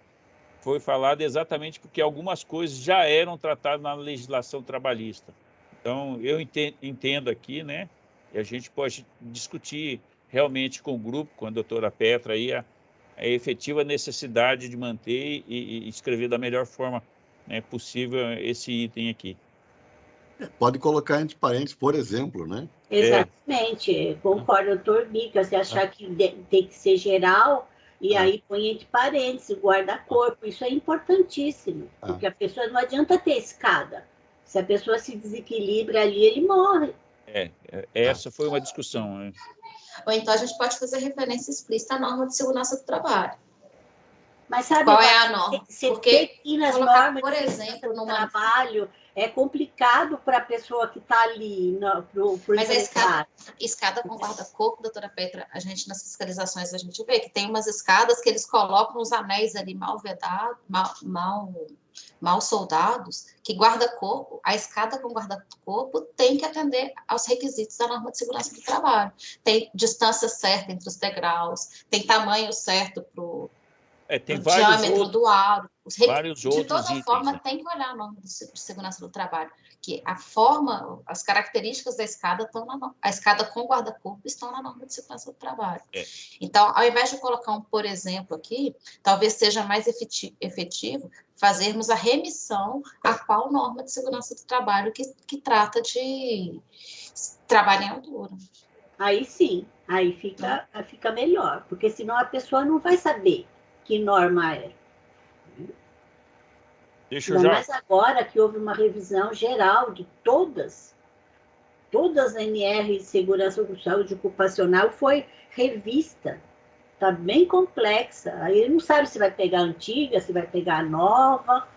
foi falado exatamente porque algumas coisas já eram tratadas na legislação trabalhista. Então, eu entendo aqui, né, e a gente pode discutir realmente com o grupo, com a doutora Petra, aí, a efetiva necessidade de manter e escrever da melhor forma, né, possível esse item aqui.
Pode colocar entre parênteses, por exemplo, né?
Exatamente, concordo, doutor Bica, você achar que tem que ser geral, e aí põe entre parênteses, guarda-corpo, isso é importantíssimo, porque a pessoa não adianta ter escada, se a pessoa se desequilibra ali, ele morre.
Essa foi uma discussão, né?
Ou então a gente pode fazer referência explícita à norma de segurança do trabalho.
Mas sabe,
qual é a norma?
Você
Porque
tem que ir nas
colocar,
normas
por
de
exemplo,
segurança do trabalho é complicado para a pessoa que está ali, pro
Mas a escada com guarda-corpo, doutora Petra, a gente nas fiscalizações a gente vê que tem umas escadas que eles colocam os anéis ali mal vedados, mal soldados, que guarda-corpo, a escada com guarda-corpo tem que atender aos requisitos da norma de segurança do trabalho. Tem distância certa entre os degraus, tem tamanho certo para o diâmetro do aro. De toda forma, tem que olhar a norma de segurança do trabalho, que a forma, as características da escada estão na norma, a escada com guarda-corpo estão na norma de segurança do trabalho. Então, ao invés de colocar um por exemplo aqui, talvez seja mais efetivo fazermos a remissão a qual norma de segurança do trabalho que trata de trabalho em altura. Aí sim,
aí fica melhor, porque senão a pessoa não vai saber que norma é. Mas agora que houve uma revisão geral de todas as NR de segurança de saúde ocupacional foi revista. Está bem complexa. Aí ele não sabe se vai pegar a antiga, se vai pegar a nova,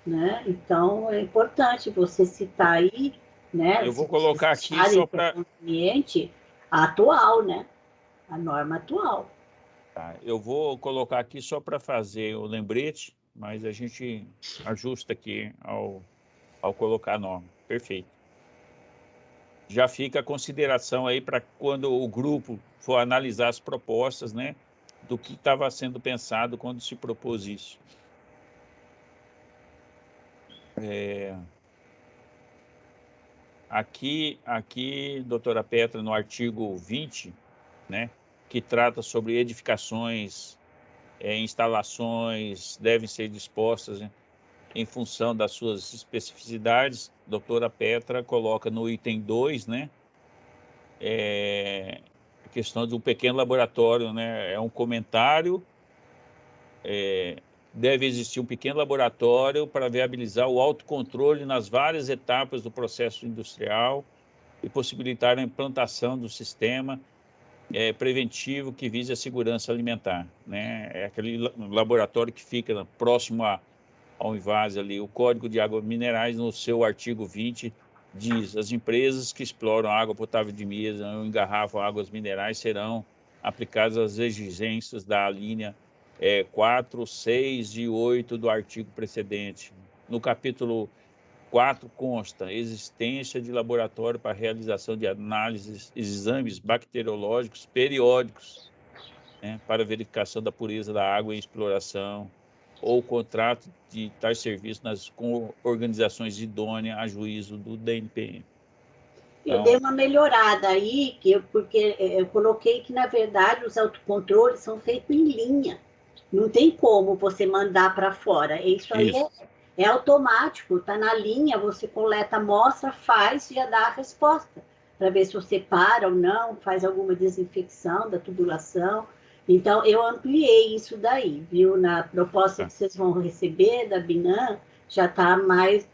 né? Então é importante você citar aí, né?
Eu vou colocar aqui só para
a atual, né? A norma atual.
Tá, eu vou colocar aqui só para fazer o lembrete, mas a gente ajusta aqui ao colocar a norma. Perfeito. Já fica a consideração aí para quando o grupo for analisar as propostas, né, do que estava sendo pensado quando se propôs isso. Aqui, doutora Petra, no artigo 20, né, que trata sobre edificações, instalações devem ser dispostas, né, em função das suas especificidades. Doutora Petra coloca no item 2, né, a questão de um pequeno laboratório, né, é um comentário, deve existir um pequeno laboratório para viabilizar o autocontrole nas várias etapas do processo industrial e possibilitar a implantação do sistema preventivo que vise a segurança alimentar, né? É aquele laboratório que fica próximo ao invase ali. O Código de Águas Minerais, no seu artigo 20, diz: as empresas que exploram água potável de mesa ou engarrafam águas minerais serão aplicadas às exigências da linha 4, 6 e 8 do artigo precedente. No capítulo 4 consta existência de laboratório para realização de análises, exames bacteriológicos periódicos, né, para verificação da pureza da água em exploração, ou contrato de tais serviços com organizações idôneas a juízo do DNPM.
Eu dei uma melhorada aí, porque eu coloquei que, na verdade, os autocontroles são feitos em linha. Não tem como você mandar para fora. Isso aí é automático, está na linha, você coleta a amostra, faz e já dá a resposta, para ver se você para ou não, faz alguma desinfecção da tubulação. Então, eu ampliei isso daí, viu? Na proposta que vocês vão receber da Binan, já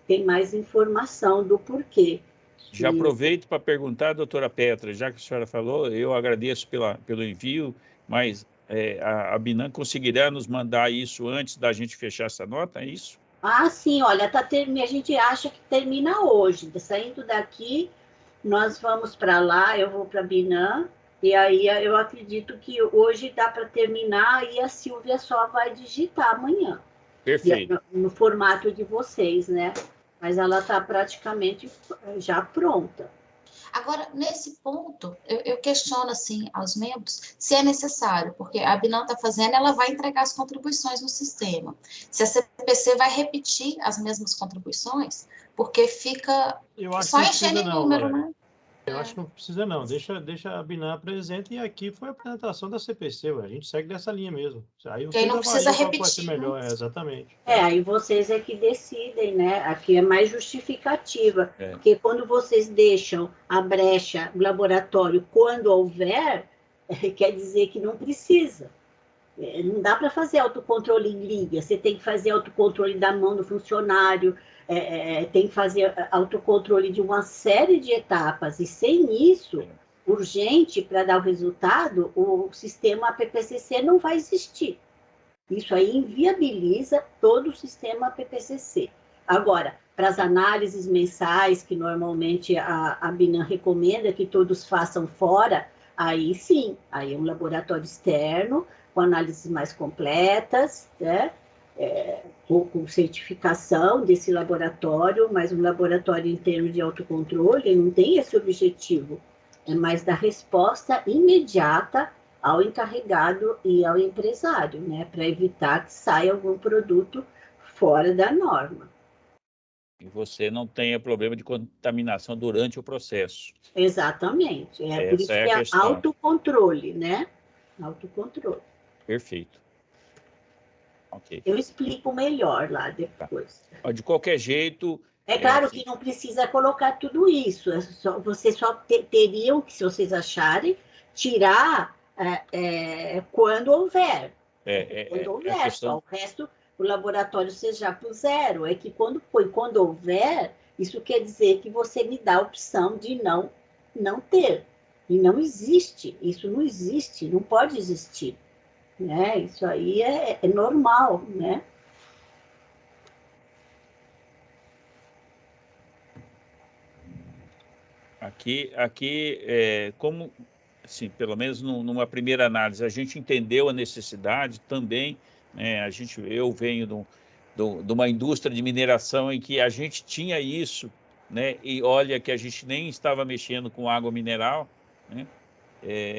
tem mais informação do porquê.
Já aproveito para perguntar, doutora Petra, já que a senhora falou, eu agradeço pelo envio, mas a Binan conseguirá nos mandar isso antes da gente fechar essa nota, é isso?
Ah, sim, olha, a gente acha que termina hoje. Saindo daqui, nós vamos para lá, eu vou para a Binan, e aí eu acredito que hoje dá para terminar e a Silvia só vai digitar amanhã.
Perfeito.
No formato de vocês, né? Mas ela está praticamente já pronta.
Agora, nesse ponto, eu questiono assim aos membros se é necessário, porque a Binan está fazendo, ela vai entregar as contribuições no sistema. Se a CPC vai repetir as mesmas contribuições, porque fica só enchendo em número, né?
Eu acho que não precisa não, deixa a Binan presente e aqui foi a apresentação da CPC, a gente segue dessa linha mesmo. Aí
vocês não precisa repetir,
pode ser melhor, exatamente.
Aí vocês é que decidem, né? Aqui é mais justificativa, porque quando vocês deixam a brecha, o laboratório, quando houver, quer dizer que não precisa. Não dá para fazer autocontrole em liga, você tem que fazer autocontrole da mão do funcionário, tem que fazer autocontrole de uma série de etapas, e sem isso, urgente para dar o resultado, o sistema PPCC não vai existir. Isso aí inviabiliza todo o sistema PPCC. Agora, para as análises mensais, que normalmente a Binan recomenda que todos façam fora, aí sim, aí é um laboratório externo, com análises mais completas, né? Com certificação desse laboratório, mas um laboratório em termos de autocontrole não tem esse objetivo, é mais da resposta imediata ao encarregado e ao empresário, né, para evitar que saia algum produto fora da norma.
E você não tenha problema de contaminação durante o processo.
Exatamente, por isso que é autocontrole, né? Autocontrole.
Perfeito. Ok.
Eu explico melhor lá depois.
Tá. De qualquer jeito...
É claro que não precisa colocar tudo isso, vocês só teriam que, se vocês acharem, tirar quando houver. Quando houver, questão... só o resto, o laboratório vocês já puseram. É que quando houver, isso quer dizer que você me dá a opção de não ter. E não existe, isso não existe, não pode existir. Né? Isso aí é normal, né?
Aqui como, assim, pelo menos numa primeira análise, a gente entendeu a necessidade também, né? Eu venho de uma indústria de mineração em que a gente tinha isso, né? E olha que a gente nem estava mexendo com água mineral, né?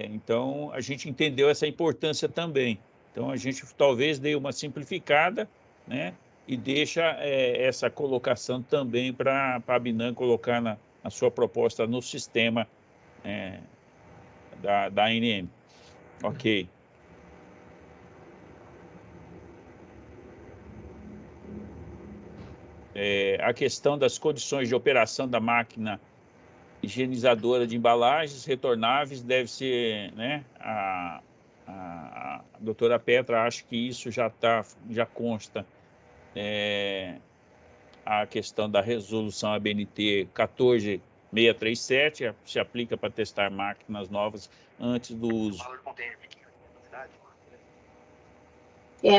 Então, a gente entendeu essa importância também. Então, a gente talvez dê uma simplificada, né? E deixa essa colocação também para a Binan colocar na sua proposta no sistema da ANM. Ok. A questão das condições de operação da máquina higienizadora de embalagens retornáveis deve ser, né? A doutora Petra acha que isso já consta. A questão da resolução ABNT 14637 se aplica para testar máquinas novas antes do uso.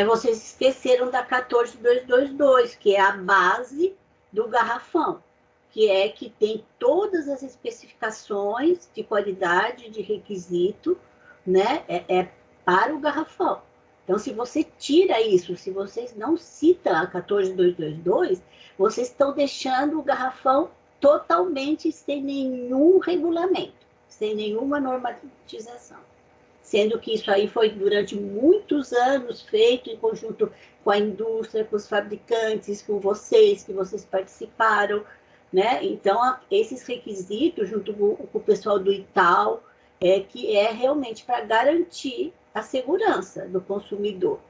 Vocês esqueceram da 14222, que é a base do garrafão, que tem todas as especificações de qualidade, de requisito, né, é para o garrafão. Então, se você tira isso, se vocês não citam a 14222, vocês estão deixando o garrafão totalmente sem nenhum regulamento, sem nenhuma normatização. Sendo que isso aí foi durante muitos anos feito em conjunto com a indústria, com os fabricantes, com vocês, que vocês participaram, né? Então, esses requisitos, junto com o pessoal do ITAL, que é realmente para garantir a segurança do consumidor.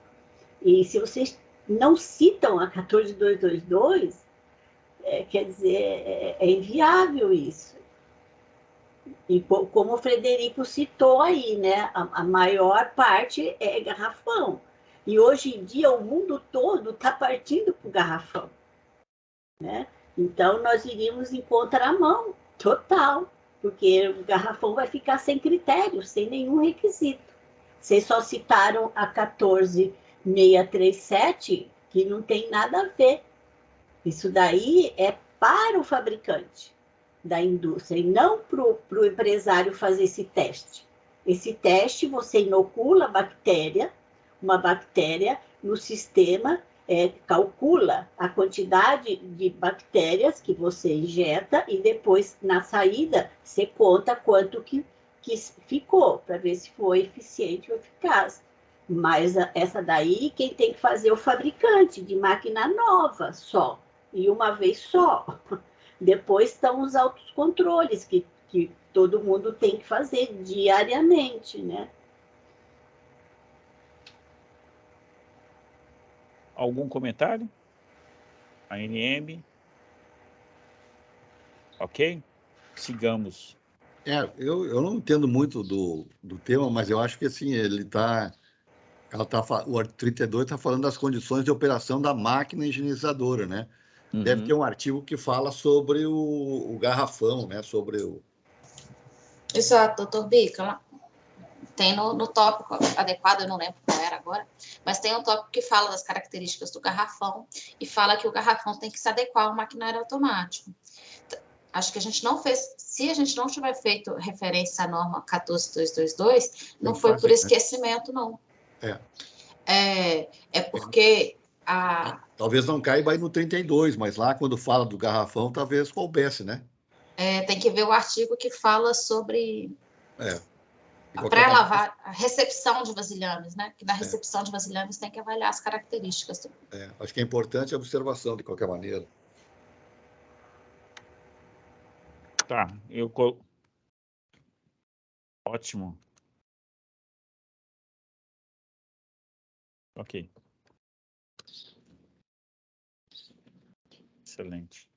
E se vocês não citam a 14222, quer dizer, é inviável isso. E como o Frederico citou aí, né, a maior parte é garrafão. E hoje em dia o mundo todo está partindo para o garrafão, né? Então nós iríamos em contramão total, porque o garrafão vai ficar sem critério, sem nenhum requisito. Vocês só citaram a 14637, que não tem nada a ver. Isso daí é para o fabricante da indústria e não para o empresário fazer esse teste. Esse teste você inocula uma bactéria no sistema, calcula a quantidade de bactérias que você injeta e depois, na saída, você conta quanto que ficou, para ver se foi eficiente ou eficaz. Mas essa daí, quem tem que fazer é o fabricante de máquina nova só, e uma vez só. Depois estão os autocontroles que todo mundo tem que fazer diariamente, né?
Algum comentário? A ANM? Ok? Sigamos.
Eu não entendo muito do tema, mas eu acho que assim, o artigo 32 está falando das condições de operação da máquina higienizadora, né? Deve ter um artigo que fala sobre o garrafão, né? Sobre o...
Exato, doutor Bica. Tem no tópico adequado, eu não lembro qual era agora, mas tem um tópico que fala das características do garrafão e fala que o garrafão tem que se adequar ao maquinário automático. Acho que a gente não fez, se a gente não tiver feito referência à norma 14222, não foi por esquecimento, não. É porque
talvez não caiba aí no 32, mas lá quando fala do garrafão, talvez coubesse, né?
Tem que ver o artigo que fala sobre a pré-lavagem, a recepção de vasilhames, né? Que na recepção de vasilhames tem que avaliar as características.
Acho que é importante a observação, de qualquer maneira.
Tá, Ótimo. Ok. Excelente.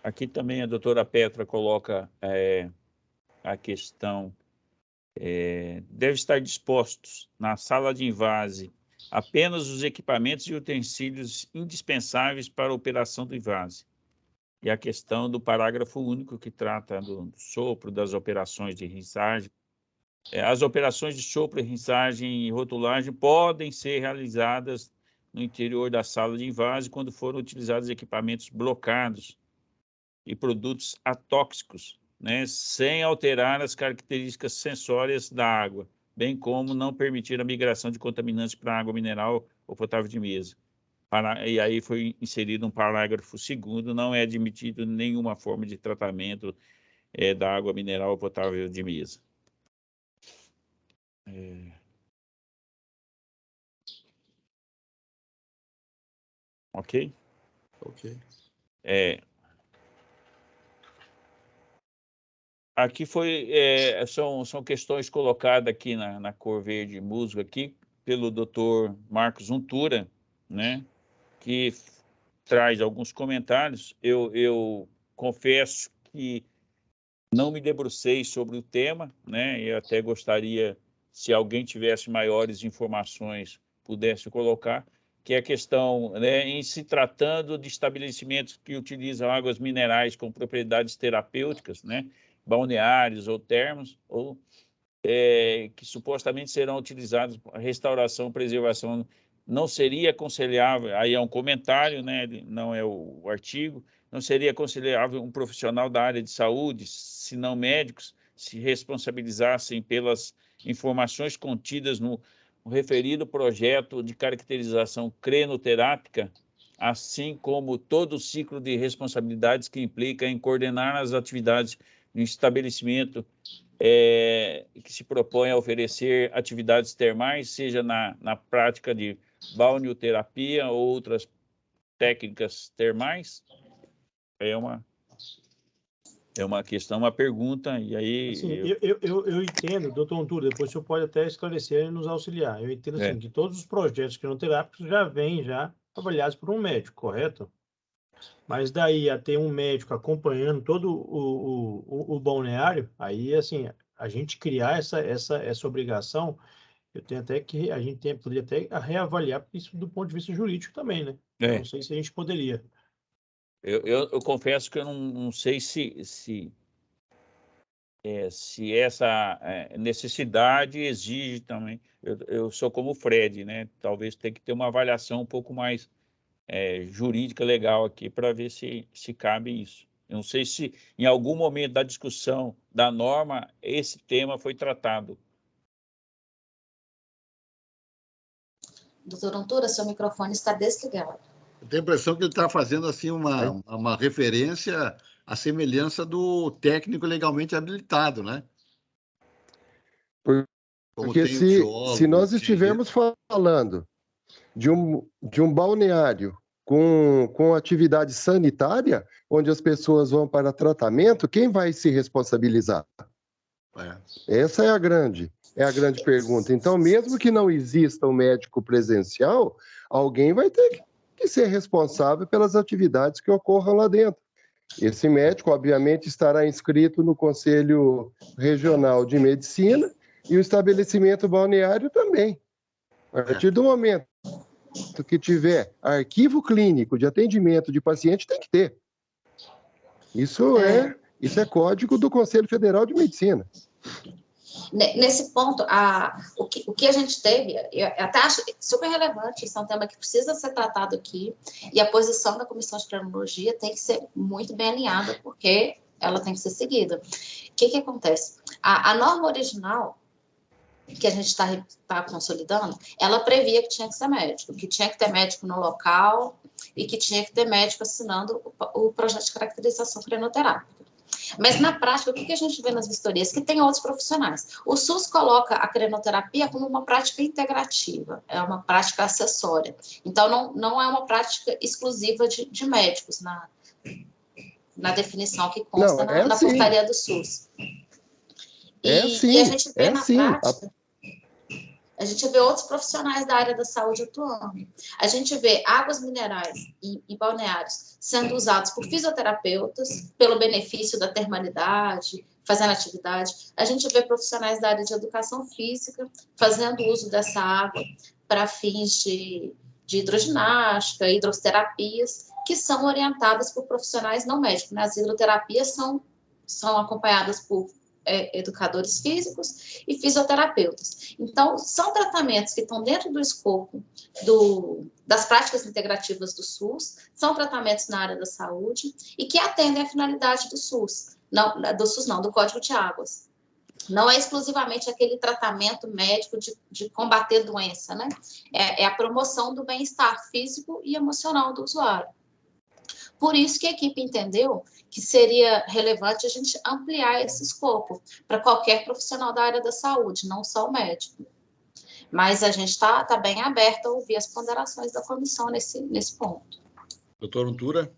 Aqui também a doutora Petra coloca a questão, deve estar dispostos na sala de invase apenas os equipamentos e utensílios indispensáveis para a operação do invase. E a questão do parágrafo único que trata do sopro, das operações de rinçagem. As operações de sopro, rinçagem e rotulagem podem ser realizadas no interior da sala de invase quando forem utilizados equipamentos blocados e produtos atóxicos, né, sem alterar as características sensórias da água, bem como não permitir a migração de contaminantes para a água mineral ou potável de mesa. E aí foi inserido um parágrafo 2º, não é admitido nenhuma forma de tratamento da água mineral ou potável de mesa. Ok?
Ok.
Aqui são questões colocadas aqui na cor verde musgo aqui pelo Dr. Marcos Untura, né, que traz alguns comentários. Eu confesso que não me debrucei sobre o tema, né, eu até gostaria, se alguém tivesse maiores informações, pudesse colocar, que é a questão, né, em se tratando de estabelecimentos que utilizam águas minerais com propriedades terapêuticas, né, balneários ou termos, ou que supostamente serão utilizados para restauração, preservação, não seria aconselhável, aí é um comentário, né, não é o artigo, não seria aconselhável um profissional da área de saúde, se não médicos, se responsabilizassem pelas informações contidas no referido projeto de caracterização crenoterápica, assim como todo o ciclo de responsabilidades que implica em coordenar as atividades no estabelecimento que se propõe a oferecer atividades termais, seja na prática de balneoterapia ou outras técnicas termais? É uma questão, uma pergunta, e aí...
Assim, eu entendo, doutor Antúlio, depois o senhor pode até esclarecer e nos auxiliar. Eu entendo assim, que todos os projetos crenoterápicos já vêm avaliados por um médico, correto? Mas daí a ter um médico acompanhando todo o balneário, aí assim, a gente criar essa obrigação, eu tenho até que, poderia até reavaliar isso do ponto de vista jurídico também, né? Eu não sei se a gente poderia.
Eu confesso que eu não sei se essa necessidade exige também. Eu sou como o Fred, né? Talvez tenha que ter uma avaliação um pouco mais jurídica, legal aqui, para ver se cabe isso. Eu não sei se em algum momento da discussão da norma esse tema foi tratado.
Doutor Antura, seu microfone está desligado.
Eu tenho a impressão que ele está fazendo assim uma referência à semelhança do técnico legalmente habilitado, né?
Porque se nós estivermos falando de um balneário com atividade sanitária, onde as pessoas vão para tratamento, quem vai se responsabilizar? Essa é a grande pergunta. Então, mesmo que não exista um médico presencial, alguém vai ter que ser responsável pelas atividades que ocorram lá dentro. Esse médico, obviamente, estará inscrito no Conselho Regional de Medicina e o estabelecimento balneário também. A partir do momento que tiver arquivo clínico de atendimento de paciente, tem que ter. Isso é código do Conselho Federal de Medicina.
Nesse ponto, o que a gente teve, eu até acho super relevante, isso é um tema que precisa ser tratado aqui, e a posição da Comissão de Cronologia tem que ser muito bem alinhada, porque ela tem que ser seguida. O que acontece? A norma original, que a gente está consolidando, ela previa que tinha que ser médico, que tinha que ter médico no local e que tinha que ter médico assinando o projeto de caracterização crenoterápica. Mas, na prática, o que a gente vê nas vistorias? Que tem outros profissionais. O SUS coloca a crenoterapia como uma prática integrativa, é uma prática acessória. Então, não é uma prática exclusiva de médicos na definição que consta na portaria do SUS. E a gente vê na prática... A gente vê outros profissionais da área da saúde atuando. A gente vê águas minerais e balneários sendo usados por fisioterapeutas, pelo benefício da termalidade, fazendo atividade. A gente vê profissionais da área de educação física fazendo uso dessa água para fins de hidroginástica, hidroterapias, que são orientadas por profissionais não médicos. As hidroterapias são acompanhadas por educadores físicos e fisioterapeutas. Então, são tratamentos que estão dentro do escopo das práticas integrativas do SUS, são tratamentos na área da saúde e que atendem à finalidade do SUS. Do Código de Águas. Não é exclusivamente aquele tratamento médico de combater doença, né? É a promoção do bem-estar físico e emocional do usuário. Por isso que a equipe entendeu que seria relevante a gente ampliar esse escopo para qualquer profissional da área da saúde, não só o médico. Mas a gente está bem aberto a ouvir as ponderações da comissão nesse ponto.
Doutor Antura?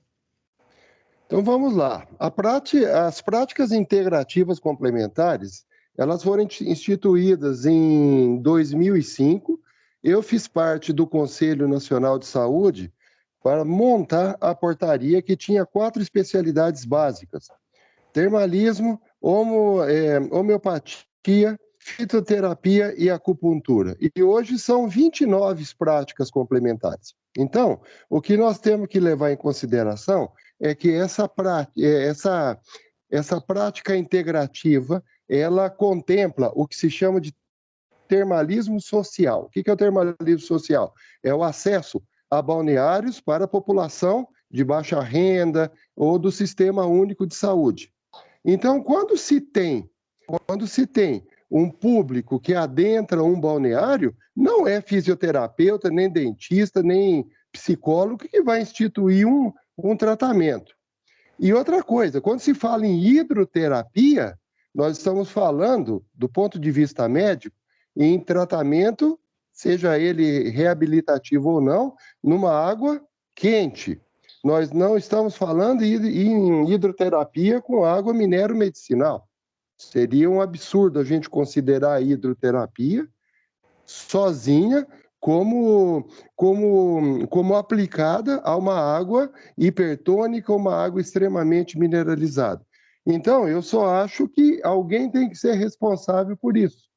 Então, vamos lá. As práticas integrativas complementares, elas foram instituídas em 2005. Eu fiz parte do Conselho Nacional de Saúde para montar a portaria que tinha 4 especialidades básicas: termalismo, homeopatia, fitoterapia e acupuntura. E hoje são 29 práticas complementares. Então, o que nós temos que levar em consideração é que essa prática integrativa, ela contempla o que se chama de termalismo social. O que é o termalismo social? É o acesso a balneários para a população de baixa renda ou do Sistema Único de Saúde. Então, quando se tem um público que adentra um balneário, não é fisioterapeuta, nem dentista, nem psicólogo que vai instituir um tratamento. E outra coisa, quando se fala em hidroterapia, nós estamos falando, do ponto de vista médico, em tratamento, seja ele reabilitativo ou não, numa água quente. Nós não estamos falando em hidroterapia com água mineromedicinal. Seria um absurdo a gente considerar a hidroterapia sozinha como aplicada a uma água hipertônica ou uma água extremamente mineralizada. Então, eu só acho que alguém tem que ser responsável por isso,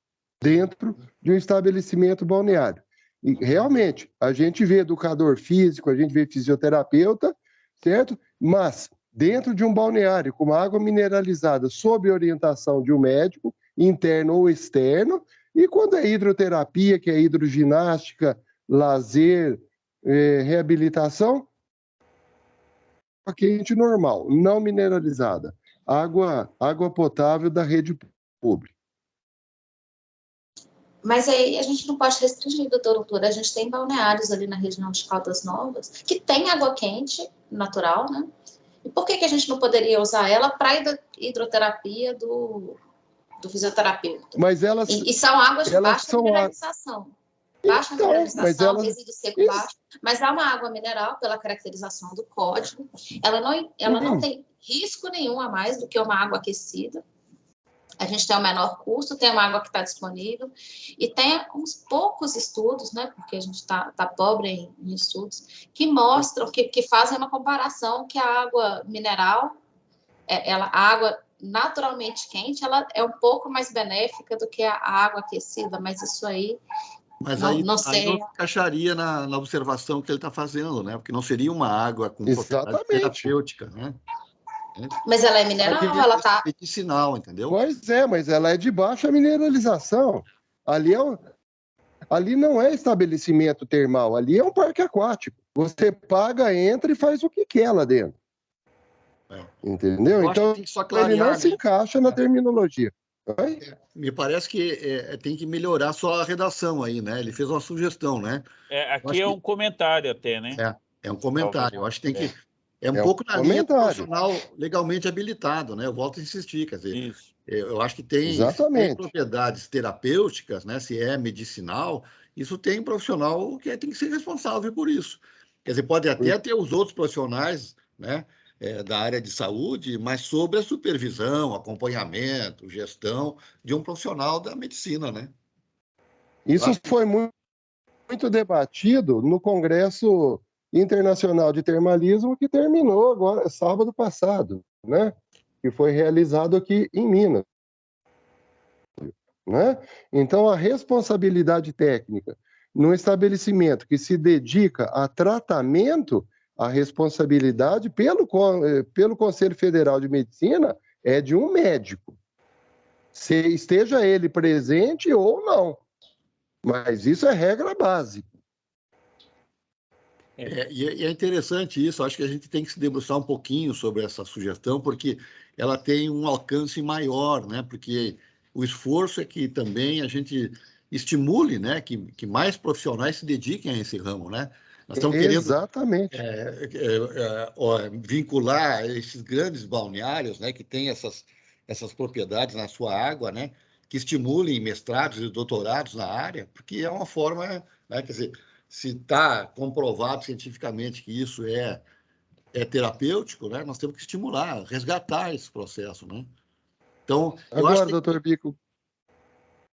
dentro de um estabelecimento balneário. E, realmente, a gente vê educador físico, a gente vê fisioterapeuta, certo? Mas, dentro de um balneário com uma água mineralizada, sob orientação de um médico, interno ou externo, e quando é hidroterapia, que é hidroginástica, lazer, reabilitação, água quente normal, não mineralizada. Água potável da rede pública.
Mas aí a gente não pode restringir, doutora. A gente tem balneários ali na região de Caldas Novas que tem água quente natural, né? E por que a gente não poderia usar ela para hidroterapia do fisioterapeuta?
Mas elas...
E são águas de baixa mineralização. Baixa mineralização, resíduo seco baixo. Mas há uma água mineral, pela caracterização do código. Ela não tem risco nenhum a mais do que uma água aquecida. A gente tem o menor custo, tem uma água que está disponível, e tem uns poucos estudos, né, porque a gente está pobre em estudos, que mostram, que fazem uma comparação que a água mineral, a água naturalmente quente, ela é um pouco mais benéfica do que a água aquecida, mas isso aí...
Mas
não,
aí
não sei.
Aí não encaixaria na observação que ele está fazendo, né? Porque não seria uma água com propriedade terapêutica, né?
Mas ela é mineral, ela está...
medicinal, entendeu?
Pois é, mas ela é de baixa mineralização. Ali não é estabelecimento termal, ali é um parque aquático. Você paga, entra e faz o que quer lá dentro. Entendeu? Então, ele não se encaixa na terminologia.
Me parece que tem que melhorar só a redação aí, né? Ele fez uma sugestão, né?
Aqui é um comentário até, né?
É um comentário. Eu acho que tem que... É um pouco na linha do profissional legalmente habilitado, né? Eu volto a insistir, quer dizer,
isso.
Eu acho que tem propriedades terapêuticas, né? Se é medicinal, isso tem um profissional que tem que ser responsável por isso. Quer dizer, pode até ter os outros profissionais, né? Da área de saúde, mas sob a supervisão, acompanhamento, gestão de um profissional da medicina, né?
Isso foi muito debatido no Congresso Internacional de Termalismo, que terminou agora, sábado passado, né? Que foi realizado aqui em Minas. Né? Então, a responsabilidade técnica no estabelecimento que se dedica a tratamento, a responsabilidade pelo Conselho Federal de Medicina é de um médico, se esteja ele presente ou não. Mas isso é regra básica.
E é interessante isso, acho que a gente tem que se debruçar um pouquinho sobre essa sugestão, porque ela tem um alcance maior, né? Porque o esforço é que também a gente estimule, né? Que mais profissionais se dediquem a esse ramo, né? Nós estamos
Exatamente.
querendo vincular esses grandes balneários, né? Que têm essas propriedades na sua água, né? Que estimulem mestrados e doutorados na área, porque é uma forma, né? Quer dizer, se está comprovado cientificamente que isso é terapêutico, né? Nós temos que estimular, resgatar esse processo, né? Então, eu acho que
doutor Bico,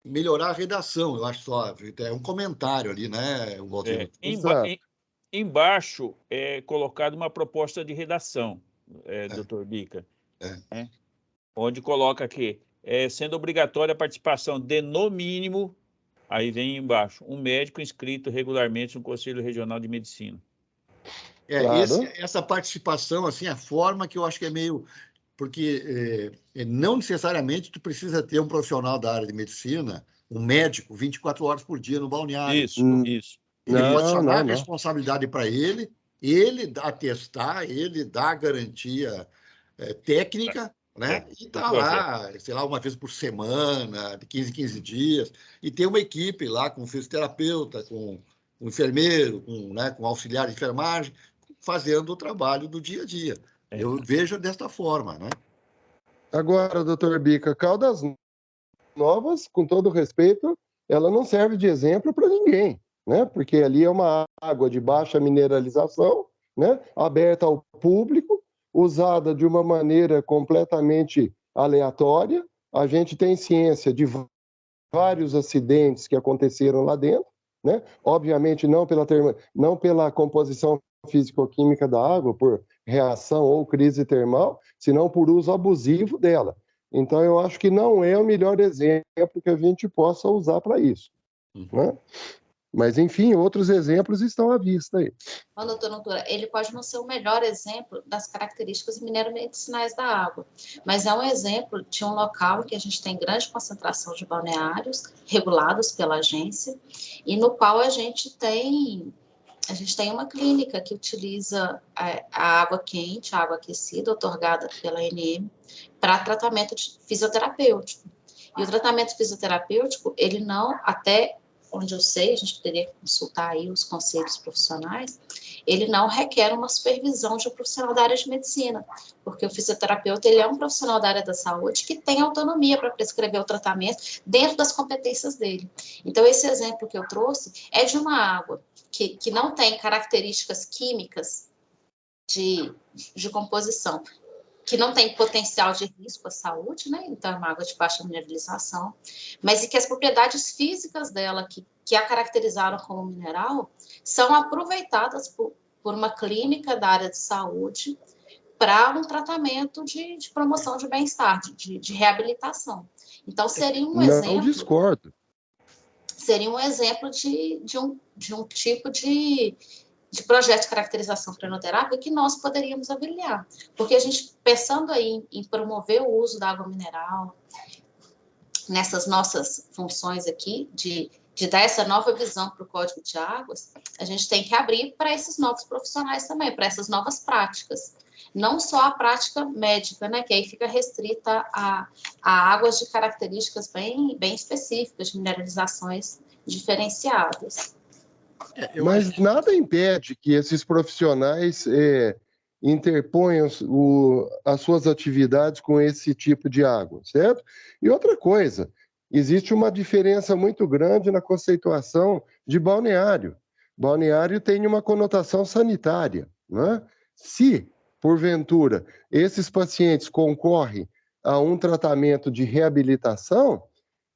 melhorar a redação, eu acho só, é um comentário ali, né, Valdir?
Embaixo é colocada uma proposta de redação, doutor Bica, onde coloca aqui, sendo obrigatória a participação de, no mínimo, aí vem embaixo, um médico inscrito regularmente no Conselho Regional de Medicina.
Essa participação, assim, a forma que eu acho que é meio... Porque não necessariamente tu precisa ter um profissional da área de medicina, um médico, 24 horas por dia no balneário.
Isso.
Ele pode chamar a responsabilidade para ele, ele atestar, ele dá garantia técnica, né? E está lá, sei lá, uma vez por semana, de 15 em 15 dias, e tem uma equipe lá com fisioterapeuta, com enfermeiro, com auxiliar de enfermagem, fazendo o trabalho do dia a dia. Eu vejo desta forma, né?
Agora, doutor Bica, Caldas Novas, com todo respeito, ela não serve de exemplo para ninguém, né? Porque ali é uma água de baixa mineralização, né? Aberta ao público, usada de uma maneira completamente aleatória. A gente tem ciência de vários acidentes que aconteceram lá dentro, né? Obviamente não pela composição físico-química da água, por reação ou crise termal, senão por uso abusivo dela. Então, eu acho que não é o melhor exemplo que a gente possa usar para isso, né? Mas, enfim, outros exemplos estão à vista aí.
Bom, doutora, ele pode não ser o melhor exemplo das características mineromedicinais da água, mas é um exemplo de um local em que a gente tem grande concentração de balneários regulados pela agência e no qual a gente tem uma clínica que utiliza a água quente, a água aquecida, otorgada pela ANM, para tratamento fisioterapêutico. E o tratamento fisioterapêutico, ele não, até onde eu sei, a gente poderia consultar aí os conselhos profissionais, ele não requer uma supervisão de um profissional da área de medicina, porque o fisioterapeuta, ele é um profissional da área da saúde que tem autonomia para prescrever o tratamento dentro das competências dele. Então, esse exemplo que eu trouxe é de uma água que não tem características químicas de composição, que não tem potencial de risco à saúde, né? Então, é uma água de baixa mineralização, mas e que as propriedades físicas dela, que a caracterizaram como mineral, são aproveitadas por uma clínica da área de saúde para um tratamento de promoção de bem-estar, de reabilitação. Então, seria um exemplo...
Não discordo.
Seria um exemplo de um tipo de projeto de caracterização crenoterápica que nós poderíamos avaliar. Porque a gente, pensando aí em promover o uso da água mineral, nessas nossas funções aqui, de dar essa nova visão para o Código de Águas, a gente tem que abrir para esses novos profissionais também, para essas novas práticas. Não só a prática médica, né, que aí fica restrita a águas de características bem específicas, de mineralizações diferenciadas.
Mas nada impede que esses profissionais interponham as suas atividades com esse tipo de água, certo? E outra coisa, existe uma diferença muito grande na conceituação de balneário. Balneário tem uma conotação sanitária, né? Se, porventura, esses pacientes concorrem a um tratamento de reabilitação,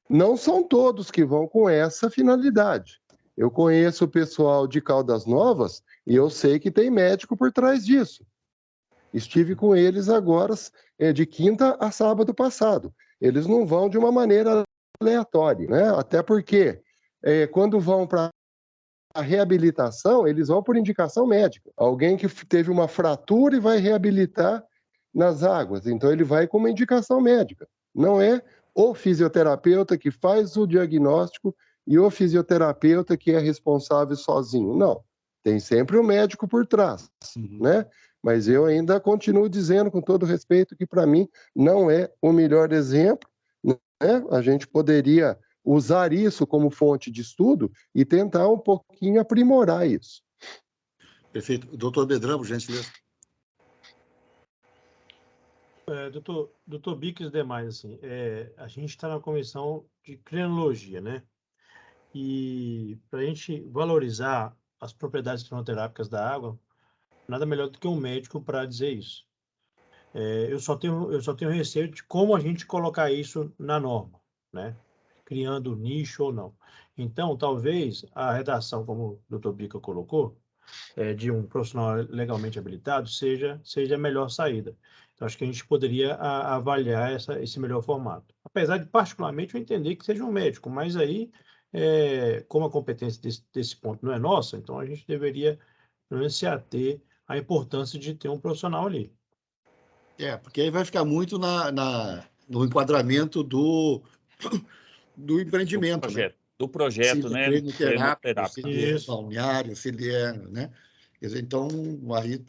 não são todos que vão com essa finalidade. Eu conheço o pessoal de Caldas Novas e eu sei que tem médico por trás disso. Estive com eles agora de quinta a sábado passado. Eles não vão de uma maneira aleatória, né? Até porque quando vão para a reabilitação, eles vão por indicação médica. Alguém que teve uma fratura e vai reabilitar nas águas, então ele vai com uma indicação médica. Não é o fisioterapeuta que faz o diagnóstico e o fisioterapeuta que é responsável sozinho. Não, tem sempre o médico por trás, né? Mas eu ainda continuo dizendo, com todo respeito, que para mim não é o melhor exemplo, né? A gente poderia usar isso como fonte de estudo e tentar um pouquinho aprimorar isso.
Perfeito. Doutor Bedrão, por gentileza.
Doutor Bica e demais, assim, a gente está na comissão de crenologia, né? E para a gente valorizar as propriedades crenoterápicas da água, nada melhor do que um médico para dizer isso. Eu só tenho receio de como a gente colocar isso na norma, né? Criando nicho ou não. Então, talvez a redação, como o doutor Bica colocou, de um profissional legalmente habilitado, seja a melhor saída. Então, acho que a gente poderia avaliar esse melhor formato. Apesar de, particularmente, eu entender que seja um médico, mas aí, como a competência desse ponto não é nossa, então a gente deveria se ater à importância de ter um profissional ali.
Porque aí vai ficar muito no enquadramento do empreendimento.
Do projeto, né?
Treino terápico, se ele é
Isso.
balneário, se ele é, né? Quer dizer, então, aí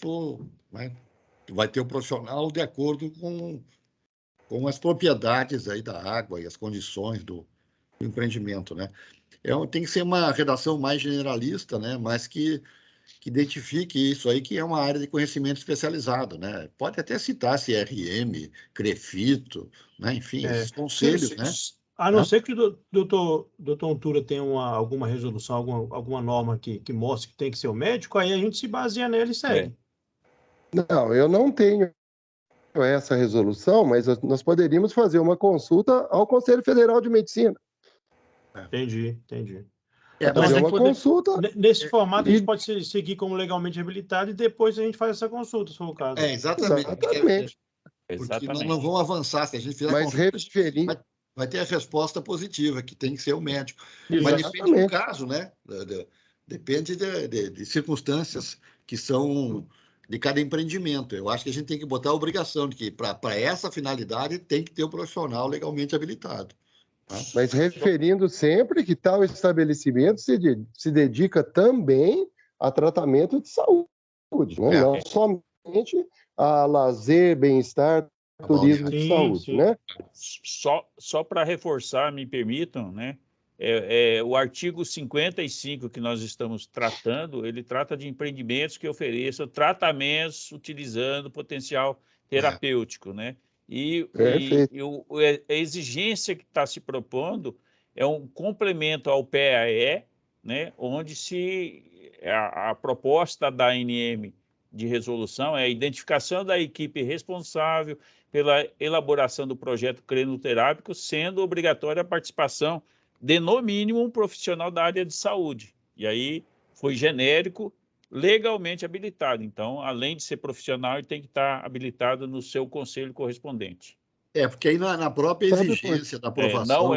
né, tu vai ter o profissional de acordo com as propriedades aí da água e as condições do empreendimento, né? Tem que ser uma redação mais generalista, né? Mas que identifique isso aí, que é uma área de conhecimento especializado, né? Pode até citar CRM, CREFITO, né? Enfim, esses conselhos, né?
A não ser que o doutor Untura tenha alguma resolução, alguma norma que mostre que tem que ser o médico, aí a gente se baseia nele e segue.
Não, eu não tenho essa resolução, mas nós poderíamos fazer uma consulta ao Conselho Federal de Medicina.
Entendi.
Então, fazer uma consulta.
Nesse formato, a gente pode seguir como legalmente habilitado e depois a gente faz essa consulta, se for o caso.
Exatamente. Porque nós não vamos avançar. Se a gente fizer a consulta, vai ter a resposta positiva, que tem que ser o médico. Mas depende do caso, né? Depende de circunstâncias que são de cada empreendimento. Eu acho que a gente tem que botar a obrigação de que, para essa finalidade, tem que ter um profissional legalmente habilitado.
Mas referindo sempre que tal estabelecimento se dedica também a tratamento de saúde, né? Não somente a lazer, bem-estar, turismo de saúde, né?
Só para reforçar, me permitam, né? O artigo 55 que nós estamos tratando, ele trata de empreendimentos que ofereçam tratamentos utilizando potencial terapêutico, né? E a exigência que está se propondo é um complemento ao PAE, né? Onde a proposta da ANM de resolução é a identificação da equipe responsável pela elaboração do projeto crenoterápico, sendo obrigatória a participação de, no mínimo, um profissional da área de saúde. E aí foi genérico, legalmente habilitado. Então, além de ser profissional, ele tem que estar habilitado no seu conselho correspondente.
Porque aí na própria exigência da aprovação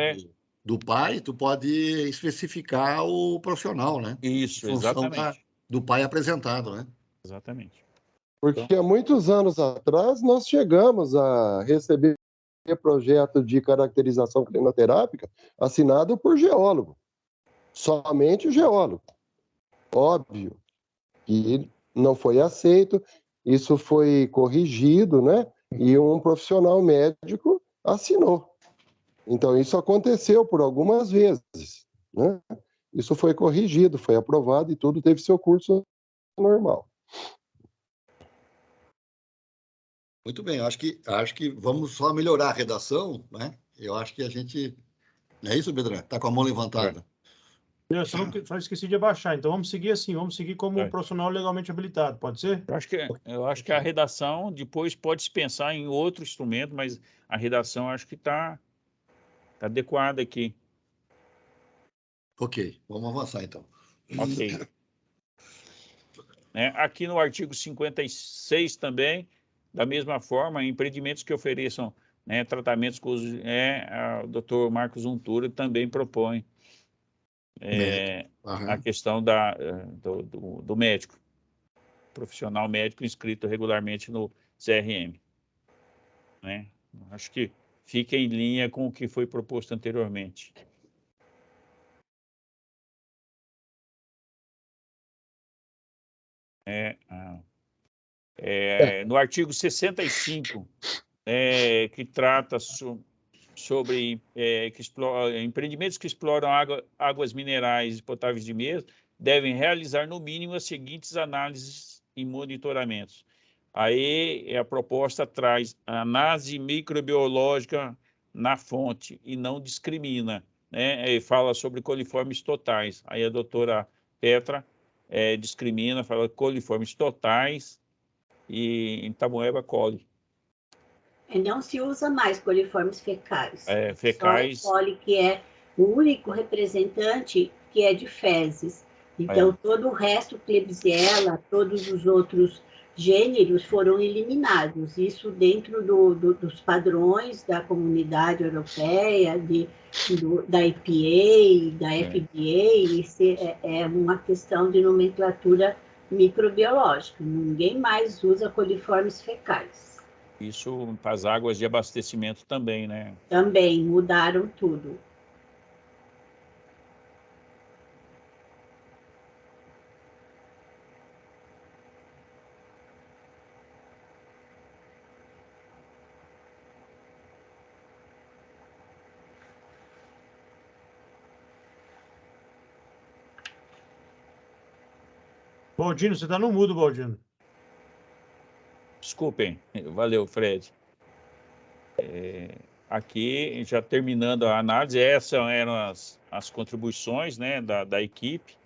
do pai, tu pode especificar o profissional, né?
Isso, exatamente.
Do pai apresentado, né?
Exatamente.
Porque há muitos anos atrás nós chegamos a receber projeto de caracterização crinoterápica assinado por geólogo. Somente o geólogo. Óbvio que não foi aceito, isso foi corrigido, né? E um profissional médico assinou. Então, isso aconteceu por algumas vezes, né? Isso foi corrigido, foi aprovado e tudo teve seu curso normal.
Muito bem, acho que vamos só melhorar a redação, né? Eu acho que a gente... Não é isso, Bedran? Está com a mão levantada.
Eu só esqueci de abaixar, então vamos seguir assim, vamos seguir como um profissional legalmente habilitado, pode ser?
Eu acho que a redação, depois pode-se pensar em outro instrumento, mas a redação acho que está adequada aqui.
Ok, vamos avançar então.
Ok. Aqui no artigo 56 também, da mesma forma, empreendimentos que ofereçam tratamentos com o Dr. Marcos Untura também propõe a questão do médico, profissional médico inscrito regularmente no CRM. Acho que fica em linha com o que foi proposto anteriormente. No artigo 65, que trata sobre empreendimentos que exploram águas minerais e potáveis de mesa, devem realizar no mínimo as seguintes análises e monitoramentos. Aí a proposta traz análise microbiológica na fonte e não discrimina, né? E fala sobre coliformes totais. Aí a doutora Petra discrimina, fala coliformes totais e em Tamoeba coli.
Não se usa mais coliformes fecais.
Fecais.
Só coli, que é o único representante que é de fezes. Então, todo o resto, Klebsiella, todos os outros gêneros foram eliminados. Isso dentro dos padrões da comunidade europeia, da EPA, da FDA, isso é uma questão de nomenclatura microbiológica. Ninguém mais usa coliformes fecais.
Isso para as águas de abastecimento também, né?
Também mudaram tudo.
Baldino, você está no mudo, Baldino.
Desculpem, valeu, Fred. Aqui, já terminando a análise, essas eram as contribuições, né, da equipe,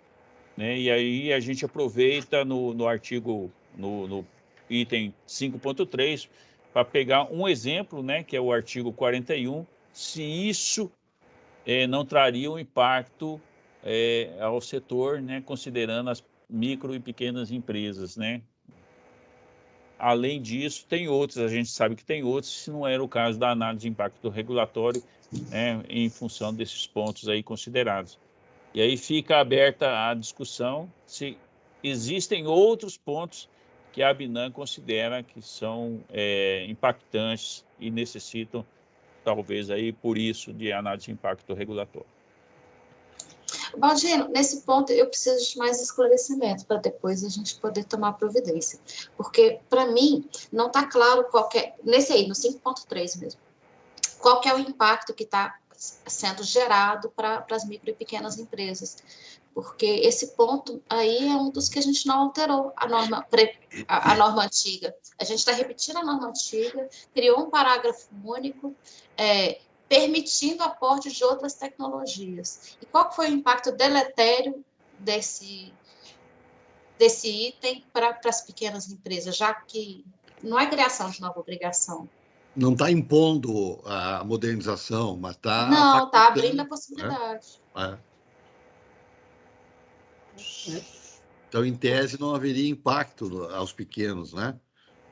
né, e aí a gente aproveita no artigo, no item 5.3, para pegar um exemplo, né, que é o artigo 41, se isso não traria um impacto ao setor, né, considerando as micro e pequenas empresas, né. Além disso, tem outros, a gente sabe que tem outros, se não era o caso da análise de impacto regulatório, né, em função desses pontos aí considerados. E aí fica aberta a discussão se existem outros pontos que a ABINAM considera que são impactantes e necessitam, talvez, aí, por isso, de análise de impacto regulatório.
Baldino, nesse ponto eu preciso de mais esclarecimento para depois a gente poder tomar providência. Porque, para mim, não está claro nesse aí, no 5.3 mesmo, qual que é o impacto que está sendo gerado para as micro e pequenas empresas. Porque esse ponto aí é um dos que a gente não alterou a norma antiga. A gente está repetindo a norma antiga, criou um parágrafo único, permitindo aporte de outras tecnologias. E qual foi o impacto deletério desse item para as pequenas empresas, já que não é criação de nova obrigação?
Não está impondo a modernização, mas está...
Não, está abrindo a possibilidade.
Então, em tese, não haveria impacto aos pequenos, né?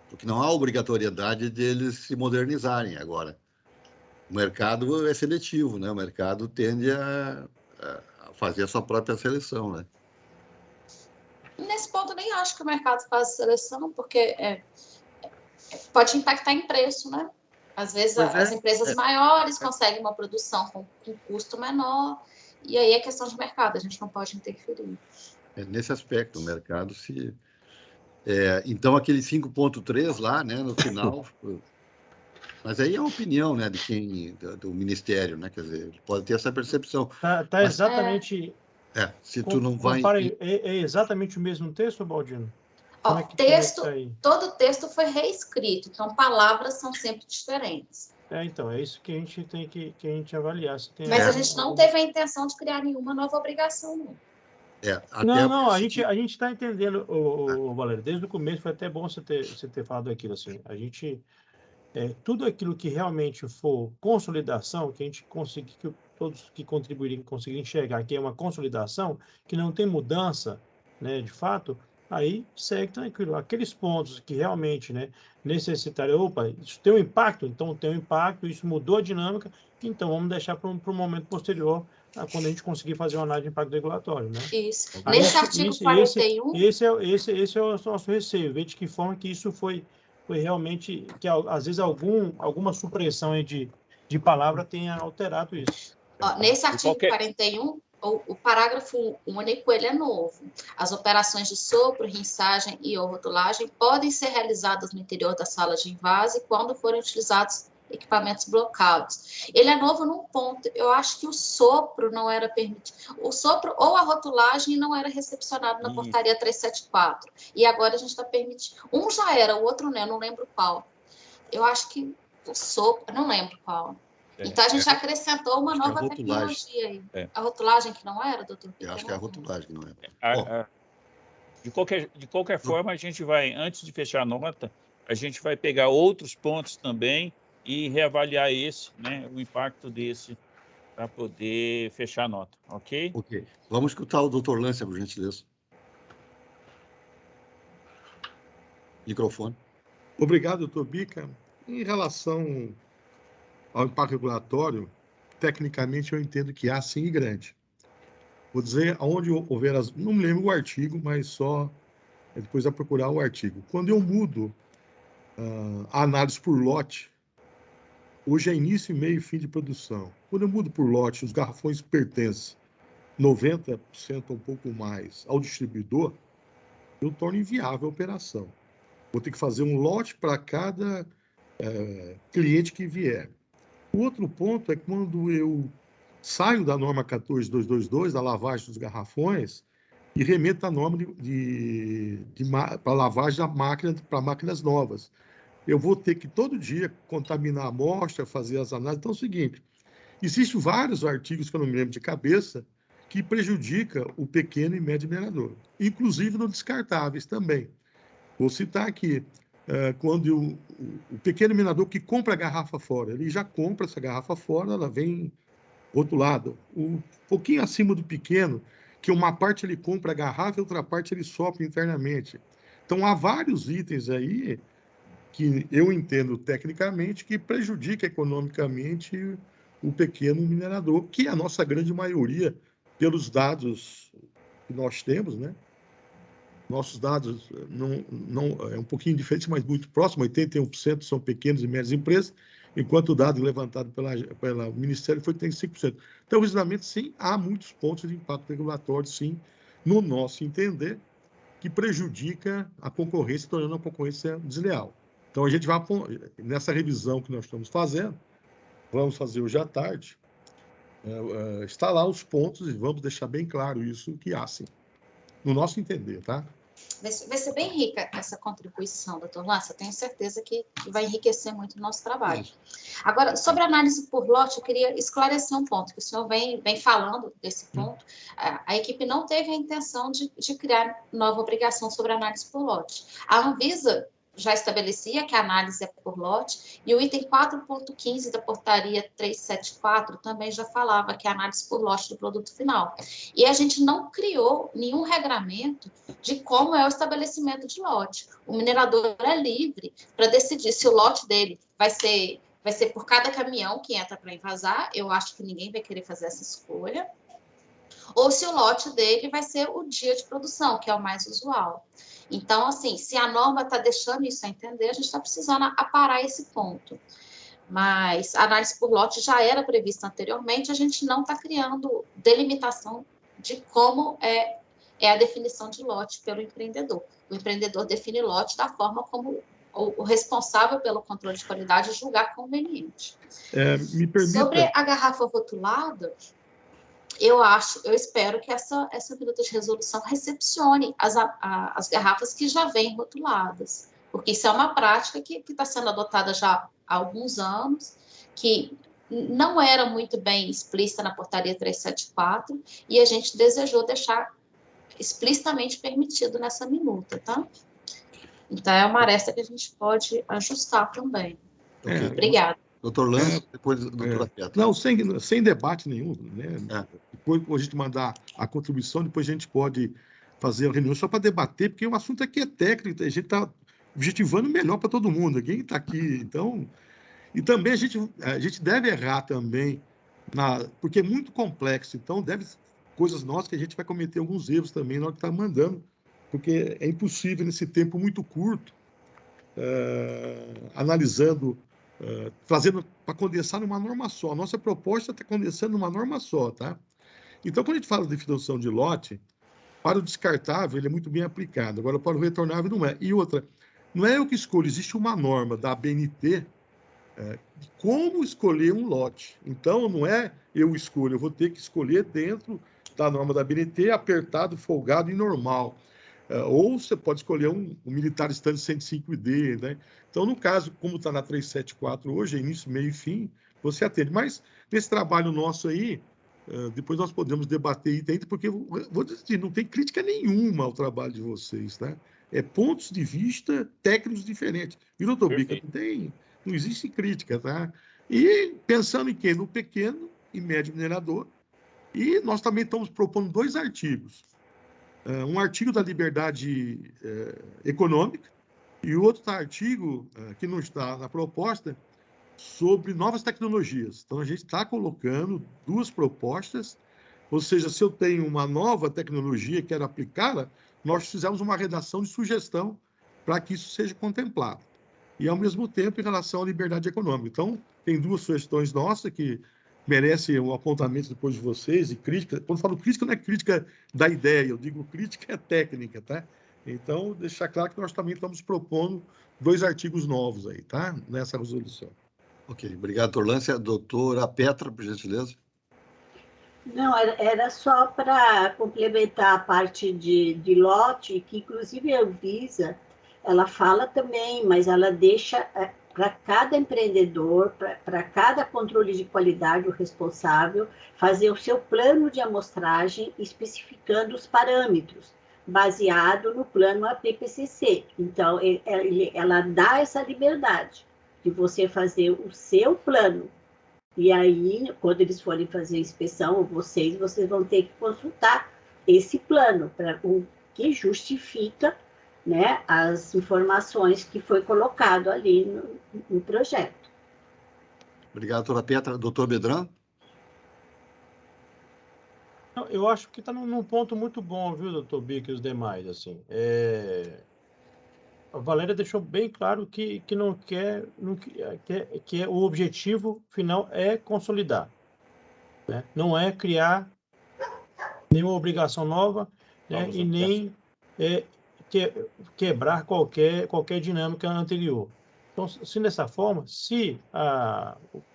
Porque não há obrigatoriedade deles se modernizarem agora. O mercado é seletivo, né? O mercado tende a fazer a sua própria seleção, né?
Nesse ponto, eu nem acho que o mercado faz seleção, porque pode impactar em preço, né? Às vezes, as empresas maiores conseguem uma produção com custo menor, e aí é questão de mercado, a gente não pode interferir.
Nesse aspecto, o mercado se... então, aquele 5.3 lá, né, no final... Mas aí é a opinião, né, de quem... do Ministério, né? Quer dizer, ele pode ter essa percepção.
Tá exatamente...
se tu não vai...
É exatamente o mesmo texto, Baldino?
Todo o texto foi reescrito, então palavras são sempre diferentes.
Então, é isso que a gente tem que avaliar. Se tem
Mas a gente não teve a intenção de criar nenhuma nova obrigação, não.
Não, a gente está entendendo, Valério, desde o começo foi até bom você ter falado aquilo, assim, a gente, tudo aquilo que realmente for consolidação, que a gente consiga, que todos que contribuírem conseguirem enxergar que é uma consolidação, que não tem mudança, né, de fato, aí segue tranquilo. Aqueles pontos que realmente, né, necessitarem, isso tem um impacto, então tem um impacto, isso mudou a dinâmica, então vamos deixar para um momento posterior, quando a gente conseguir fazer uma análise de impacto regulatório, né?
Isso. Nesse artigo 41...
Esse é o nosso receio, ver de que forma que isso foi realmente, que às vezes alguma supressão aí de palavra tenha alterado isso.
Nesse artigo 41, o parágrafo único, ele é novo. As operações de sopro, rinçagem e ou rotulagem podem ser realizadas no interior da sala de invase quando forem utilizados equipamentos blocados. Ele é novo num ponto. Eu acho que o sopro não era permitido. O sopro ou a rotulagem não era recepcionado na portaria 374. E agora a gente está permitindo. Um já era, o outro não, eu não lembro qual. Eu acho que o sopro, não lembro qual. Então, a gente acrescentou uma nova tecnologia aí. A rotulagem que não era, doutor?
Eu acho que é a rotulagem que não era.
De qualquer forma, a gente vai, antes de fechar a nota, a gente vai pegar outros pontos também e reavaliar né, o impacto desse, para poder fechar a nota, ok?
Ok. Vamos escutar o doutor Lância, por gentileza. Microfone.
Obrigado, doutor Bica. Em relação ao impacto regulatório, tecnicamente eu entendo que há sim grande. Vou dizer aonde houver não me lembro o artigo, mas só depois a procurar o artigo. Quando eu mudo a análise por lote, hoje é início, meio e fim de produção. Quando eu mudo por lote, os garrafões pertencem 90% ou um pouco mais ao distribuidor, eu torno inviável a operação. Vou ter que fazer um lote para cada cliente que vier. O outro ponto é quando eu saio da norma 14222, da lavagem dos garrafões, e remeta a norma para lavagem da máquina para máquinas novas. Eu vou ter que todo dia contaminar a amostra, fazer as análises. Então é o seguinte, existem vários artigos que eu não me lembro de cabeça que prejudica o pequeno e médio minerador, inclusive no descartáveis também. Vou citar aqui, quando o pequeno minerador que compra a garrafa fora, ele já compra essa garrafa fora, ela vem rotulada. Um pouquinho acima do pequeno, que uma parte ele compra a garrafa e outra parte ele sopra internamente. Então, há vários itens aí que eu entendo tecnicamente que prejudica economicamente o pequeno minerador, que é a nossa grande maioria, pelos dados que nós temos, né? Nossos dados não é um pouquinho diferente, mas muito próximo, 81% são pequenas e médias empresas, enquanto o dado levantado pelo Ministério foi 35%. Então, resumidamente, sim, há muitos pontos de impacto regulatório, sim, no nosso entender, que prejudica a concorrência, tornando a concorrência desleal. Então, a gente vai, nessa revisão que nós estamos fazendo, vamos fazer hoje à tarde, está lá os pontos e vamos deixar bem claro isso que há, sim, no nosso entender, tá?
Vai ser bem rica essa contribuição, doutor Lance. Eu tenho certeza que vai enriquecer muito o nosso trabalho. Agora, sobre a análise por lote, eu queria esclarecer um ponto, que o senhor vem falando desse ponto. A equipe não teve a intenção de criar nova obrigação sobre a análise por lote. A Anvisa já estabelecia que a análise é por lote, e o item 4.15 da portaria 374 também já falava que é a análise por lote do produto final. E a gente não criou nenhum regramento de como é o estabelecimento de lote. O minerador é livre para decidir se o lote dele vai ser por cada caminhão que entra para envasar. Eu acho que ninguém vai querer fazer essa escolha. Ou se o lote dele vai ser o dia de produção, que é o mais usual. Então, assim, se a norma está deixando isso a entender, a gente está precisando aparar esse ponto. Mas a análise por lote já era prevista anteriormente, a gente não está criando delimitação de como é a definição de lote pelo empreendedor. O empreendedor define lote da forma como o responsável pelo controle de qualidade julgar conveniente.
Me permita...
Sobre a garrafa rotulada, eu espero que essa minuta de resolução recepcione as garrafas que já vêm rotuladas, porque isso é uma prática que está sendo adotada já há alguns anos, que não era muito bem explícita na portaria 374, e a gente desejou deixar explicitamente permitido nessa minuta, tá? Então, é uma aresta que a gente pode ajustar também. Obrigada.
Doutor Lance, depois doutora Petra.
Não, sem debate nenhum, né? Depois a gente mandar a contribuição, depois a gente pode fazer a reunião só para debater, porque o assunto aqui é técnico, a gente está objetivando melhor para todo mundo, ninguém está aqui, então... E também a gente deve errar também, porque é muito complexo, então coisas nossas que a gente vai cometer alguns erros também na hora que está mandando, porque é impossível nesse tempo muito curto, analisando, fazendo para condensar numa norma só. A nossa proposta está condensando numa norma só, tá? Então, quando a gente fala de definição de lote, para o descartável ele é muito bem aplicado, agora para o retornável não é. E outra, não é eu que escolho, existe uma norma da ABNT de como escolher um lote. Então, não é eu escolho, eu vou ter que escolher dentro da norma da ABNT, apertado, folgado e normal. Ou você pode escolher um militar estando 105D, né? Então, no caso, como está na 374 hoje, é início, meio e fim, você atende. Mas, nesse trabalho nosso aí, depois nós podemos debater item, porque, vou dizer, não tem crítica nenhuma ao trabalho de vocês, tá? É pontos de vista técnicos diferentes. E, doutor Bica, não existe crítica, tá? E pensando em quê? No pequeno e médio minerador. E nós também estamos propondo 2 artigos. Um artigo da liberdade econômica e outro artigo que não está na proposta sobre novas tecnologias. Então, a gente está colocando 2 propostas, ou seja, se eu tenho uma nova tecnologia e quero aplicá-la, nós fizemos uma redação de sugestão para que isso seja contemplado. E, ao mesmo tempo, em relação à liberdade econômica. Então, tem 2 sugestões nossas que merece um apontamento depois de vocês, e crítica. Quando eu falo crítica, não é crítica da ideia, eu digo crítica técnica, tá? Então, deixar claro que nós também estamos propondo 2 artigos novos aí, tá? Nessa resolução.
Ok, obrigado, doutor Lance. A doutora Petra, por gentileza.
Não, era só para complementar a parte de lote, que inclusive a Anvisa, ela fala também, mas ela deixa para cada empreendedor, para cada controle de qualidade, o responsável, fazer o seu plano de amostragem, especificando os parâmetros, baseado no plano APPCC. Então, ela dá essa liberdade de você fazer o seu plano. E aí, quando eles forem fazer a inspeção, vocês vão ter que consultar esse plano, para o que justifica, né, as informações que foi colocado ali no projeto.
Obrigado, doutora Petra. Doutor Bedran?
Eu acho que está num ponto muito bom, viu, doutor Bic e os demais, assim. A Valéria deixou bem claro que não quer, que o objetivo final é consolidar, né? Não é criar nenhuma obrigação nova, né? E nem quebrar qualquer dinâmica anterior. Então, se dessa forma, se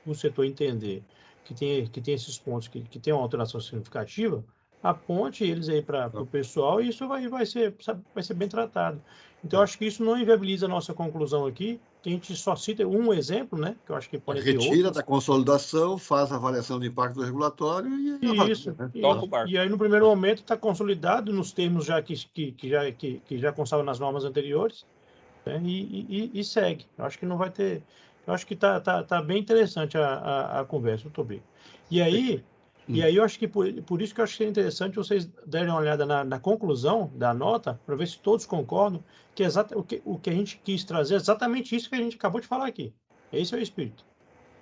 o setor entender que tem esses pontos que tem uma alteração significativa, aponte eles aí para o pessoal e isso vai ser bem tratado. Então, eu acho que isso não inviabiliza a nossa conclusão aqui, que a gente só cita um exemplo, né? Que eu acho que pode ter outros.
Retira da consolidação, faz a avaliação de impacto regulatório e avalia,
Isso.
né?
Toca o barco.
E aí, no primeiro momento, está consolidado nos termos já que já constavam nas normas anteriores, né? E segue. Eu acho que não vai ter. Eu acho que tá bem interessante a conversa, Tobi. E aí eu acho que por isso que eu acho que é interessante vocês derem uma olhada na conclusão da nota, para ver se todos concordam que o que a gente quis trazer é exatamente isso que a gente acabou de falar aqui. Esse é o espírito.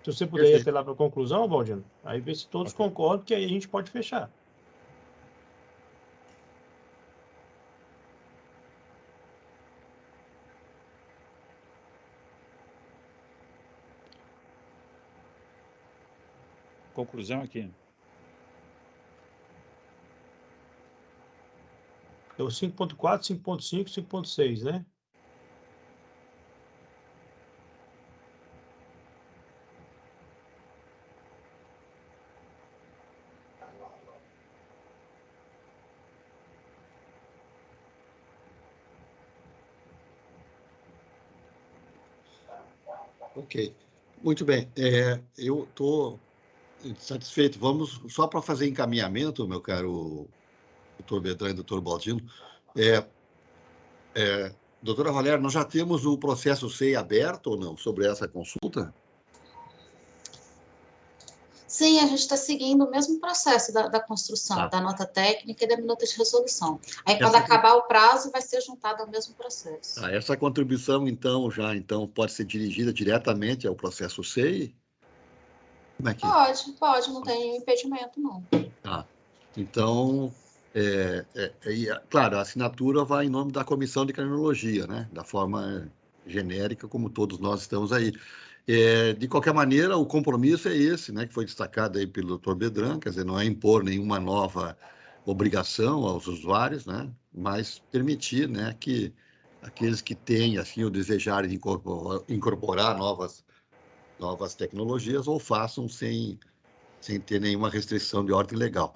Se você puder ir até lá para a conclusão, Baldino, aí ver se todos concordam, que aí a gente pode fechar.
Conclusão aqui.
É o 5.4, 5.5, 5.6, né?
Ok. Muito bem. Eu estou satisfeito. Vamos, só para fazer encaminhamento, meu caro doutor Bedran e doutor Baldino. Doutora Valéria, nós já temos o processo SEI aberto ou não sobre essa consulta?
Sim, a gente está seguindo o mesmo processo da construção, da nota técnica e da minuta de resolução. Aí, quando acabar o prazo, vai ser juntado ao mesmo processo.
Essa contribuição, então, pode ser dirigida diretamente ao processo SEI? Como é que...
Pode, não tem impedimento, não.
Então, claro, a assinatura vai em nome da Comissão de Criminologia, né? Da forma genérica, como todos nós estamos aí. De qualquer maneira, o compromisso é esse, né, que foi destacado aí pelo Dr. Bedran, quer dizer, não é impor nenhuma nova obrigação aos usuários, né, mas permitir, né, que aqueles que têm, assim, o desejarem de incorporar novas tecnologias ou façam sem ter nenhuma restrição de ordem legal.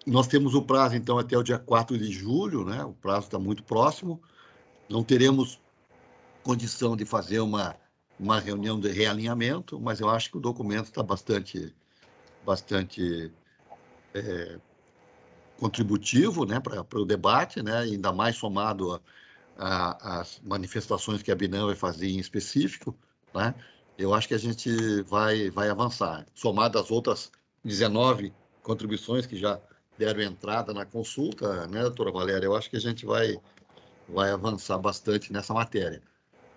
Nós temos o prazo, então, até o dia 4 de julho, né, o prazo está muito próximo, não teremos condição de fazer uma reunião de realinhamento, mas eu acho que o documento está bastante contributivo, né, para o debate, né, ainda mais somado às manifestações que a Binam vai fazer em específico, né, eu acho que a gente vai avançar. Somado às outras 19 contribuições que já deram entrada na consulta, né, doutora Valéria, eu acho que a gente vai avançar bastante nessa matéria.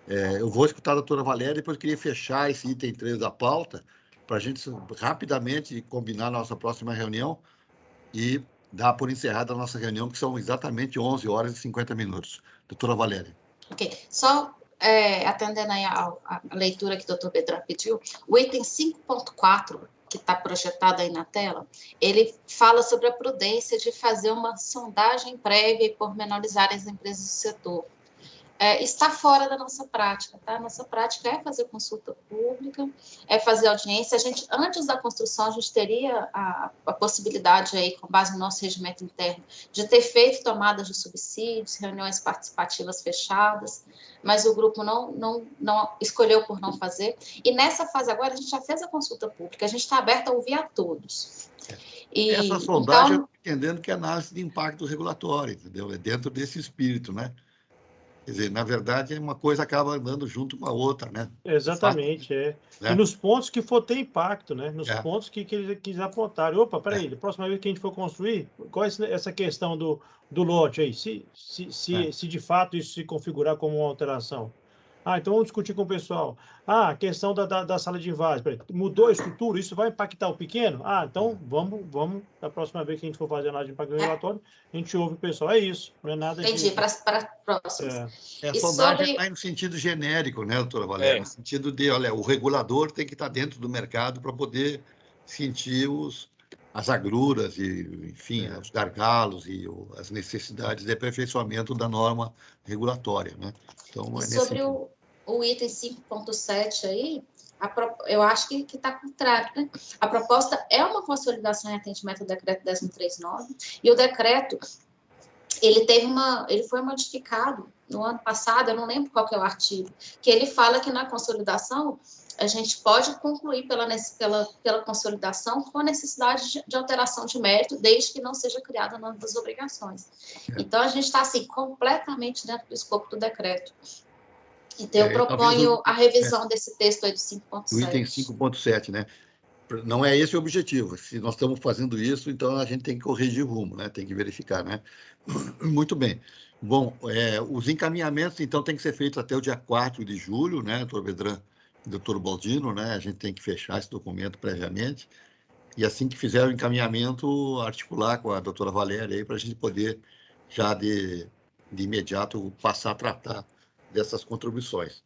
Eu vou escutar a doutora Valéria, depois eu queria fechar esse item 3 da pauta, para a gente rapidamente combinar a nossa próxima reunião e dar por encerrada a nossa reunião, que são exatamente 11 horas e 50 minutos. Doutora Valéria.
Ok. Só atendendo aí a leitura que o doutor Bedran pediu, o item 5.4, que está projetado aí na tela, ele fala sobre a prudência de fazer uma sondagem prévia e pormenorizar as empresas do setor. está fora da nossa prática, tá? Nossa prática é fazer consulta pública, é fazer audiência. Antes da construção, a gente teria a possibilidade aí, com base no nosso regimento interno, de ter feito tomadas de subsídios, reuniões participativas fechadas, mas o grupo não escolheu por não fazer. E nessa fase agora, a gente já fez a consulta pública, a gente está aberto a ouvir a todos.
Essa sondagem, eu estou entendendo que é análise de impacto regulatório, entendeu? É dentro desse espírito, né? Quer dizer, na verdade, uma coisa acaba andando junto com a outra, né?
Exatamente,
né?
E nos pontos que for ter impacto, né? Nos
É.
pontos que eles quiser apontar. Opa, peraí, da próxima vez que a gente for construir, qual é essa questão do lote aí? Se de fato isso se configurar como uma alteração. Então vamos discutir com o pessoal. A questão da sala de invase. Mudou a estrutura, isso vai impactar o pequeno? Então vamos, da próxima vez que a gente for fazer análise de impacto regulatório, a gente ouve o pessoal. É isso, não é nada
Entendi, para próximos.
A sondagem vai no sentido genérico, né, doutora Valéria? No sentido de, olha, o regulador tem que estar dentro do mercado para poder sentir as agruras e, enfim, os gargalos e as necessidades de aperfeiçoamento da norma regulatória, né? Então,
sobre o item 5.7 aí, eu acho que está contrário, né? A proposta é uma consolidação em atendimento ao decreto 10.039, e o decreto, ele foi modificado no ano passado, eu não lembro qual que é o artigo, que ele fala que na consolidação a gente pode concluir pela consolidação com a necessidade de alteração de mérito, desde que não seja criada novas obrigações. Então, a gente está, assim, completamente dentro do escopo do decreto. Então, eu proponho a revisão desse texto aí do 5.7.
O item 5.7, né? Não é esse o objetivo. Se nós estamos fazendo isso, então a gente tem que corrigir o rumo, né? Tem que verificar, né? Muito bem. Bom, os encaminhamentos, então, têm que ser feitos até o dia 4 de julho, né, doutor Bedran e doutor Baldino, né? A gente tem que fechar esse documento previamente. E assim que fizer o encaminhamento, articular com a doutora Valéria aí para a gente poder, já de imediato, passar a tratar dessas contribuições.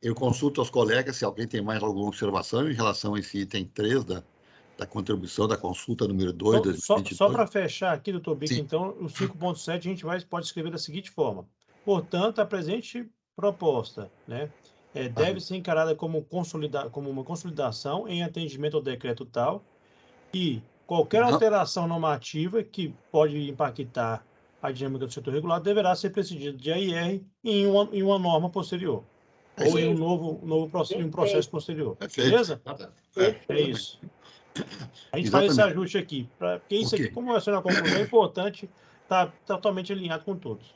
Eu consulto aos colegas se alguém tem mais alguma observação em relação a esse item 3 da contribuição da consulta número 2, 2022.
Só para fechar aqui, doutor Bico,
Sim.
então, o 5.7 a gente pode escrever da seguinte forma. Portanto, a presente proposta, né, deve ser encarada como uma consolidação em atendimento ao decreto tal, e qualquer alteração normativa que pode impactar a dinâmica do setor regulado deverá ser precedida de AIR em uma norma posterior. Ou em um processo posterior. Beleza? É isso. A gente faz esse ajuste aqui. Porque isso aqui, como vai ser uma conclusão, é importante estar totalmente alinhado com todos.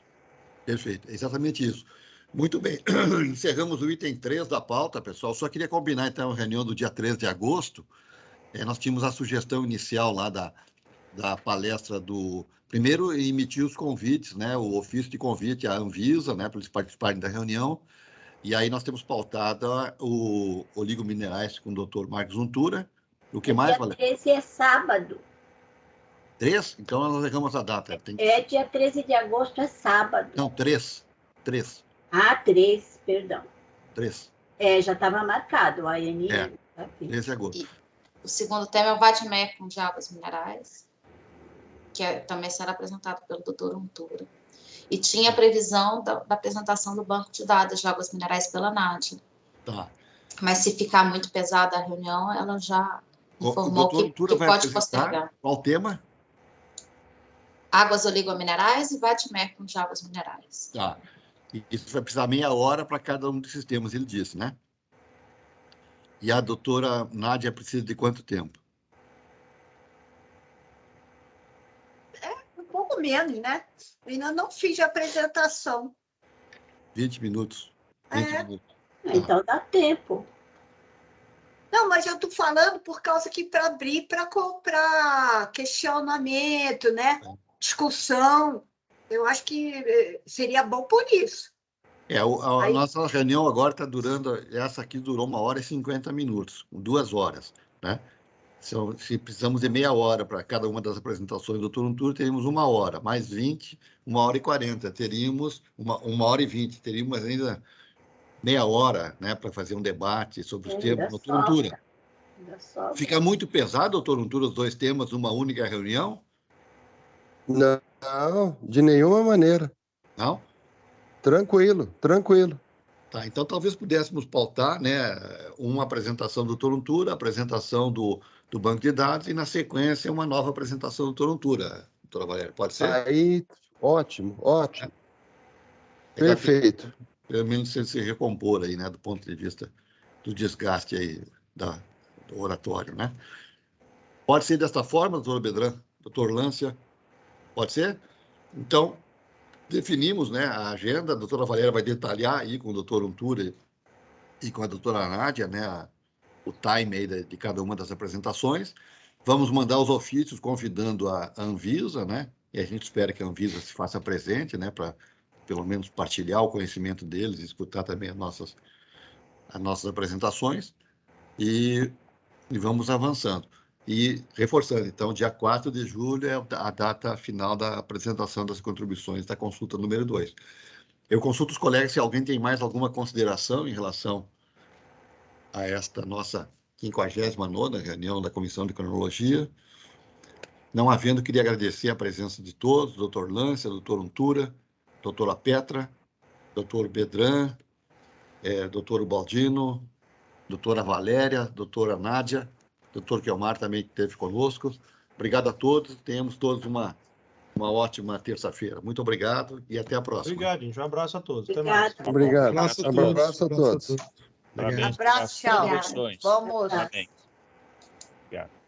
Perfeito. É exatamente isso. Muito bem. Encerramos o item 3 da pauta, pessoal. Só queria combinar, então, a reunião do dia 13 de agosto. Nós tínhamos a sugestão inicial lá da palestra do... Primeiro, emitir os convites, né? O ofício de convite à Anvisa, né? Para eles participarem da reunião. E aí nós temos pautada o Oligominerais com o doutor Marcos Untura. O que mais, Valéria?
Dia 13 é sábado.
3? Então nós erramos a data.
Dia 13 de agosto é sábado.
Não, 3. 3.
3, perdão.
3.
Já estava marcado, a ANI.
13 de agosto.
E o segundo tema é o VADMEC de águas minerais, que também será apresentado pelo doutor Untura. E tinha a previsão da apresentação do banco de dados de águas minerais pela NADIA.
Tá.
Mas se ficar muito pesada a reunião, ela já informou que pode postergar.
Qual tema?
Águas oligominerais e VADMEC de águas minerais.
Tá. Isso vai precisar meia hora para cada um desses temas, ele disse, né? E a doutora Nádia precisa de quanto tempo?
Um pouco menos, né? Eu ainda não fiz a apresentação.
20 minutos. 20 minutos.
Então dá tempo.
Não, mas eu estou falando por causa que para abrir para questionamento, né? Discussão. Eu acho que seria bom por isso.
A nossa reunião agora está durando, essa aqui durou 1h50 minutos, 2 horas, né? Se precisamos de meia hora para cada uma das apresentações do Doutor Untura, teríamos 1 hora, mais 20, 1h40, teríamos 1h20, teríamos ainda meia hora, né, para fazer um debate sobre os temas do Doutor Untura. Fica muito pesado, Doutor Untura, os 2 temas numa única reunião?
Não, de nenhuma maneira.
Não?
Tranquilo, tranquilo.
Tá, então talvez pudéssemos pautar, né, uma apresentação do doutor Untura, apresentação do banco de dados e, na sequência, uma nova apresentação do doutor Untura, doutora Valéria. Pode ser?
Aí, ótimo, ótimo. Perfeito.
Pelo menos se recompor aí, né, do ponto de vista do desgaste aí do oratório, né? Pode ser desta forma, doutor Bedran, doutor Lância? Pode ser? Então, definimos, né, a agenda, a doutora Valéria vai detalhar aí com o doutor Untura e com a doutora Nádia, né, o time aí de cada uma das apresentações. Vamos mandar os ofícios convidando a Anvisa, né, e a gente espera que a Anvisa se faça presente, né, para pelo menos partilhar o conhecimento deles e escutar também as nossas apresentações, e vamos avançando. E reforçando, então, dia 4 de julho é a data final da apresentação das contribuições da consulta número 2. Eu consulto os colegas se alguém tem mais alguma consideração em relação a esta nossa 59ª reunião da Comissão de Cronologia. Não havendo, queria agradecer a presença de todos, doutor Lância, doutor Untura, doutora Petra, doutor Bedran, doutor Baldino, doutora Valéria, doutora Nádia, doutor Kelmar também que esteve conosco. Obrigado a todos, tenhamos todos uma ótima terça-feira. Muito obrigado e até a próxima.
Obrigado, gente. Um abraço a todos. Até mais.
Obrigado.
Abraço a todos.
Abraço a todos.
Parabéns.
Abraço, tchau.
Contribuições.
Vamos.
Parabéns. Obrigado.